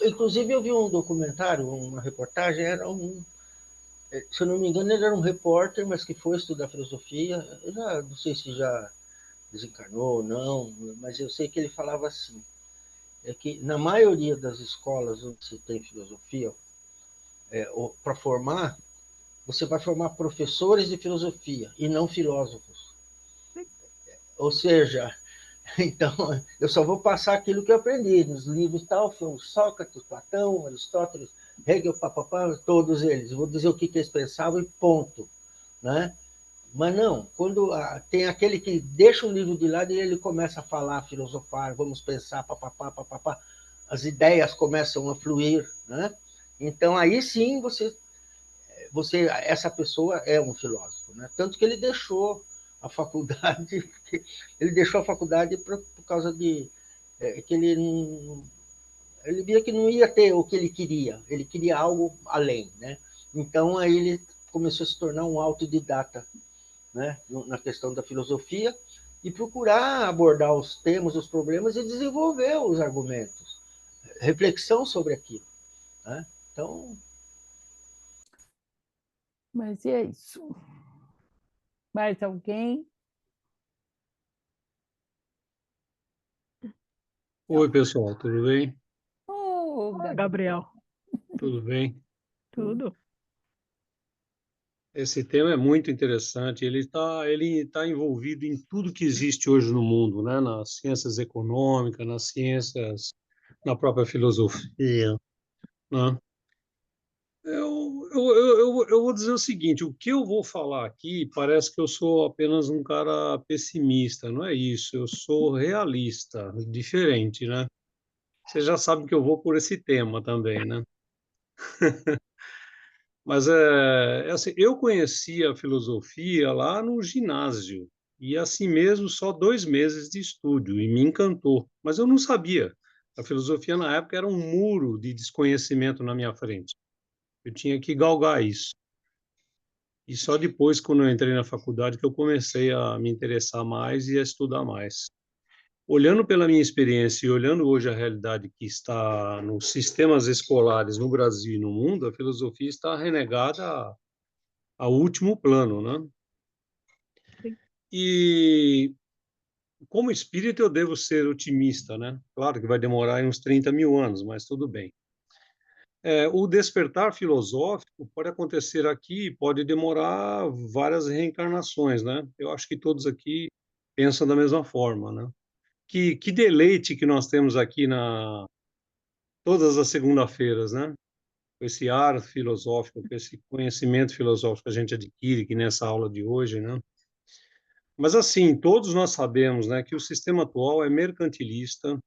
Inclusive, eu vi um documentário, uma reportagem, se eu não me engano, ele era um repórter, mas que foi estudar filosofia. Eu já não sei se já desencarnou ou não, mas eu sei que ele falava assim, é que na maioria das escolas onde se tem filosofia, para formar, você vai formar professores de filosofia e não filósofos. Ou seja, então eu só vou passar aquilo que eu aprendi nos livros tal, Sócrates, Platão, Aristóteles, Hegel, papapá, todos eles. Eu vou dizer o que eles pensavam e ponto. Né? Mas não, quando tem aquele que deixa o livro de lado e ele começa a falar, a filosofar, vamos pensar, papapá, papapá, as ideias começam a fluir, né? Então aí sim essa pessoa é um filósofo, né? Tanto que ele deixou a faculdade, ele deixou a faculdade por causa de que ele via que não ia ter o que ele queria algo além, né? Então aí ele começou a se tornar um autodidata, né, na questão da filosofia e procurar abordar os temas, os problemas e desenvolver os argumentos, reflexão sobre aquilo. Né? Então. Mas é isso. Mais alguém? Oi, pessoal, tudo bem? Oh, Ah, Gabriel. Gabriel, Tudo bem? tudo. Esse tema é muito interessante. Ele tá envolvido em tudo que existe hoje no mundo, né? Nas ciências econômicas, nas ciências, na própria filosofia, né? Eu vou dizer o seguinte: o que eu vou falar aqui parece que eu sou apenas um cara pessimista, não é isso? Eu sou realista, diferente, né? Você já sabe que eu vou por esse tema também, né? Mas é assim, eu conheci a filosofia lá no ginásio, e assim mesmo só 2 meses de estudo, e me encantou. Mas eu não sabia. A filosofia na época era um muro de desconhecimento na minha frente. Eu tinha que galgar isso. E só depois, quando eu entrei na faculdade, que eu comecei a me interessar mais e a estudar mais. Olhando pela minha experiência e olhando hoje a realidade que está nos sistemas escolares no Brasil e no mundo, a filosofia está renegada ao último plano, né? Sim. E como espírito eu devo ser otimista, né? Claro que vai demorar uns 30 mil anos, mas tudo bem. O despertar filosófico pode acontecer aqui, pode demorar várias reencarnações, né? Eu acho que todos aqui pensam da mesma forma, né? que deleite que nós temos aqui todas as segunda-feiras, né? Com esse ar filosófico, com esse conhecimento filosófico que a gente adquire aqui nessa aula de hoje, né? Mas assim, todos nós sabemos, né, que o sistema atual é mercantilista,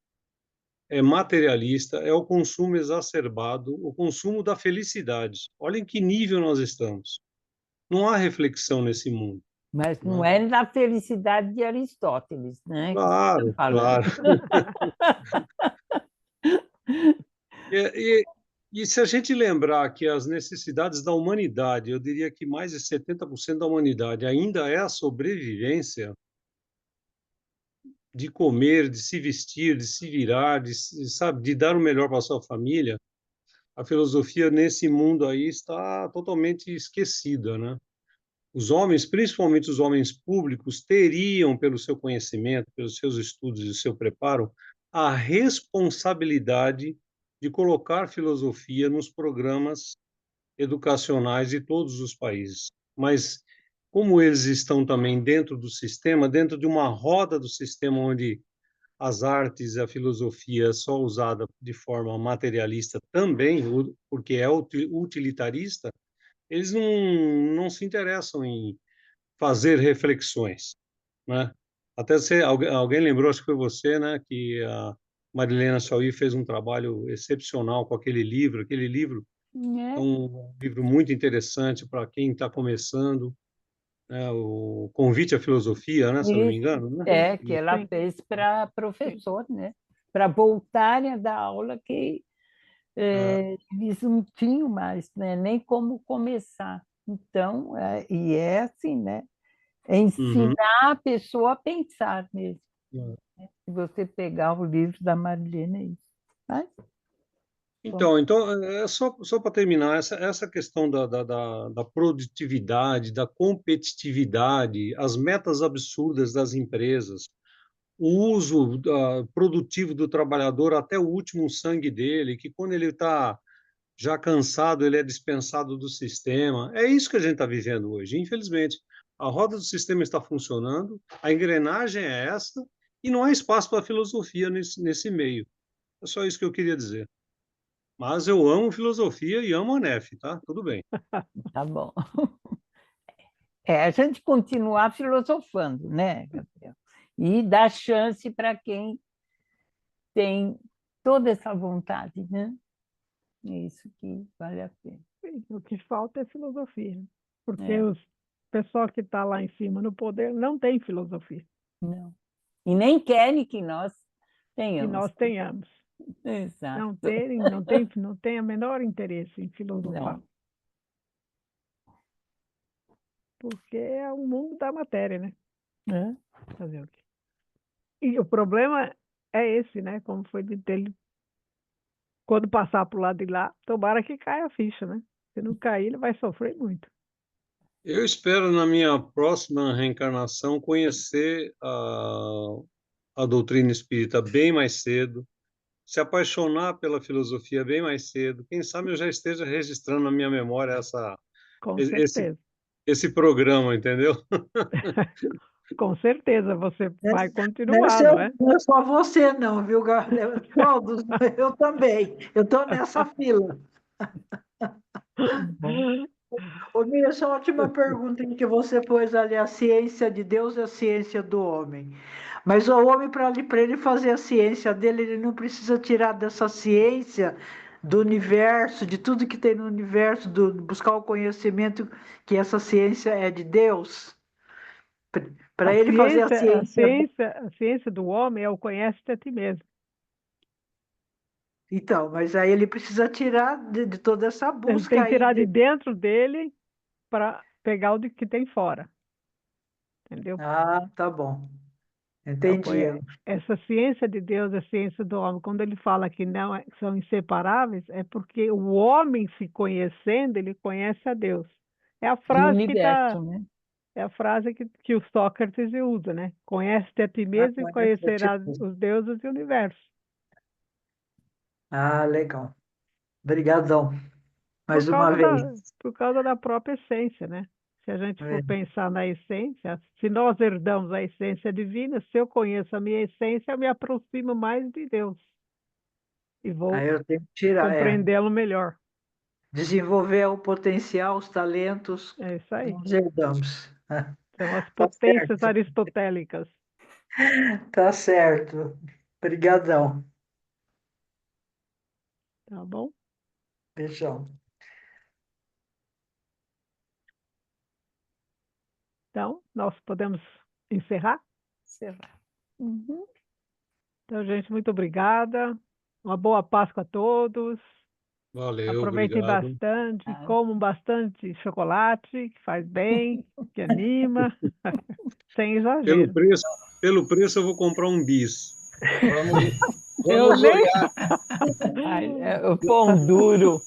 é materialista, é o consumo exacerbado, o consumo da felicidade. Olha em que nível nós estamos. Não há reflexão nesse mundo, Mas não né? é na felicidade de Aristóteles, né, que você está Claro, falando. claro. E, e se a gente lembrar que as necessidades da humanidade, eu diria que mais de 70% da humanidade ainda é a sobrevivência, de comer, de se vestir, de se virar, sabe, de dar o melhor para a sua família, a filosofia nesse mundo aí está totalmente esquecida, né? Os homens, principalmente os homens públicos, teriam, pelo seu conhecimento, pelos seus estudos e seu preparo, a responsabilidade de colocar filosofia nos programas educacionais de todos os países. Mas, como eles estão também dentro do sistema, dentro de uma roda do sistema onde as artes e a filosofia só usada de forma materialista também, porque é utilitarista, eles não se interessam em fazer reflexões, né? Até alguém lembrou, acho que foi você, né, que a Marilena Chauí fez um trabalho excepcional com aquele livro. Aquele livro é É, um livro muito interessante para quem está começando, né, o Convite à Filosofia, né, se eu não me isso, engano, né? que ela Sim, fez para sim. professor, né? Para voltarem a dar aula que É, eles não tinham mais, né? Nem como começar. Então, e é assim, né? É uhum. ensinar a pessoa a pensar mesmo. É. Se você pegar o livro da Marilena, é isso. Mas, bom, Então é só para terminar, essa questão da produtividade, da competitividade, as metas absurdas das empresas, o uso produtivo do trabalhador até o último sangue dele, que quando ele está já cansado, ele é dispensado do sistema. É isso que a gente está vivendo hoje, infelizmente. A roda do sistema está funcionando, a engrenagem é essa, e não há espaço para filosofia nesse meio. É só isso que eu queria dizer. Mas eu amo filosofia e amo a NEF, tá? Tudo bem. tá bom. A gente continuar filosofando, né, Gabriel? E dar chance para quem tem toda essa vontade, né? É isso que vale a pena. O que falta é filosofia, né? Porque É, o pessoal que está lá em cima no poder não tem filosofia, não. E nem querem que nós que tenhamos. nós tenhamos. Exato. Não tem a menor interesse em filosofar, Não. porque é o mundo da matéria, né? É. Fazer o quê? E o problema é esse, né? Como foi dele, quando passar para o lado de lá, tomara que caia a ficha, né? Se não cair, ele vai sofrer muito. Eu espero, na minha próxima reencarnação, conhecer a doutrina espírita bem mais cedo, se apaixonar pela filosofia bem mais cedo. Quem sabe eu já esteja registrando na minha memória Com esse, certeza. esse programa, entendeu? Com certeza você vai Não é, continuar, não é? não é só você, não, viu, Gabriel? Todos, eu também. Eu estou nessa fila. Bom, Ô, Mia, essa última pergunta em que você pôs ali, a ciência de Deus e a ciência do homem. Mas o homem, para ele fazer a ciência dele, ele não precisa tirar dessa ciência do universo, de tudo que tem no universo, buscar o conhecimento que essa ciência é de Deus. Para A ele fazer a ciência, a ciência. ciência, a ciência do homem é o conhece-te a ti mesmo. Então, mas aí ele precisa tirar de toda essa Ele busca tem que aí. tirar de dentro dele para pegar o que tem fora, entendeu? Ah, tá bom. É Entendi. essa ciência de Deus, a ciência do homem, quando ele fala que não são inseparáveis, é porque o homem se conhecendo, ele conhece a Deus. É a do frase que universo, tá, né? é a frase que o Sócrates usa, né? Conhece-te a ti Ah, mesmo e conhece, conhecerás tipo. os deuses e o universo. Ah, legal. Obrigadão. Por Mais uma causa vez. da, por causa da própria essência, né? Se a gente É. for pensar na essência, se nós herdamos a essência divina, se eu conheço a minha essência, eu me aproximo mais de Deus e vou Aí eu tenho que tirar, compreendê-lo melhor. desenvolver o potencial, os talentos É isso que aí. nós herdamos. São as Tá potências certo, aristotélicas. tá certo. Obrigadão. Tá bom? Beijão. Então, nós podemos encerrar? Será? Uhum. Então, gente, muito obrigada. Uma boa Páscoa a todos. Valeu, Aproveitem obrigado. bastante, Ah. comam bastante chocolate, que faz bem, que anima, sem exagero. Pelo preço eu vou comprar um bis. Vamos nem- olhar, Ai, é o pão duro.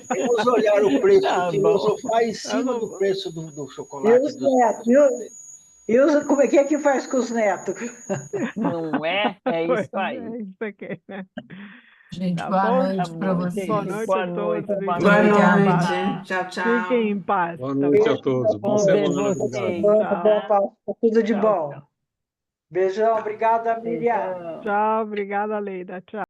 vamos olhar o preço, Tá bom. filosofar em cima não do vou. preço do E chocolate. os netos? Como é que faz com os netos? Não é? É Pois isso aí. é, isso aqui, né? Gente, Tá boa bom? noite para Amor, vocês. Boa noite boa a todos. noite. Fiquem Boa em noite. paz. Tchau, Fiquem em tchau. paz. Boa Tá noite bom? a todos. Boa Bom ver semana, obrigado. vocês. Boa Tá? Páscoa, tudo de Tchau, bom. tchau. Beijão, obrigada, Miriam. Beijão. Tchau, obrigada, Leida. Tchau.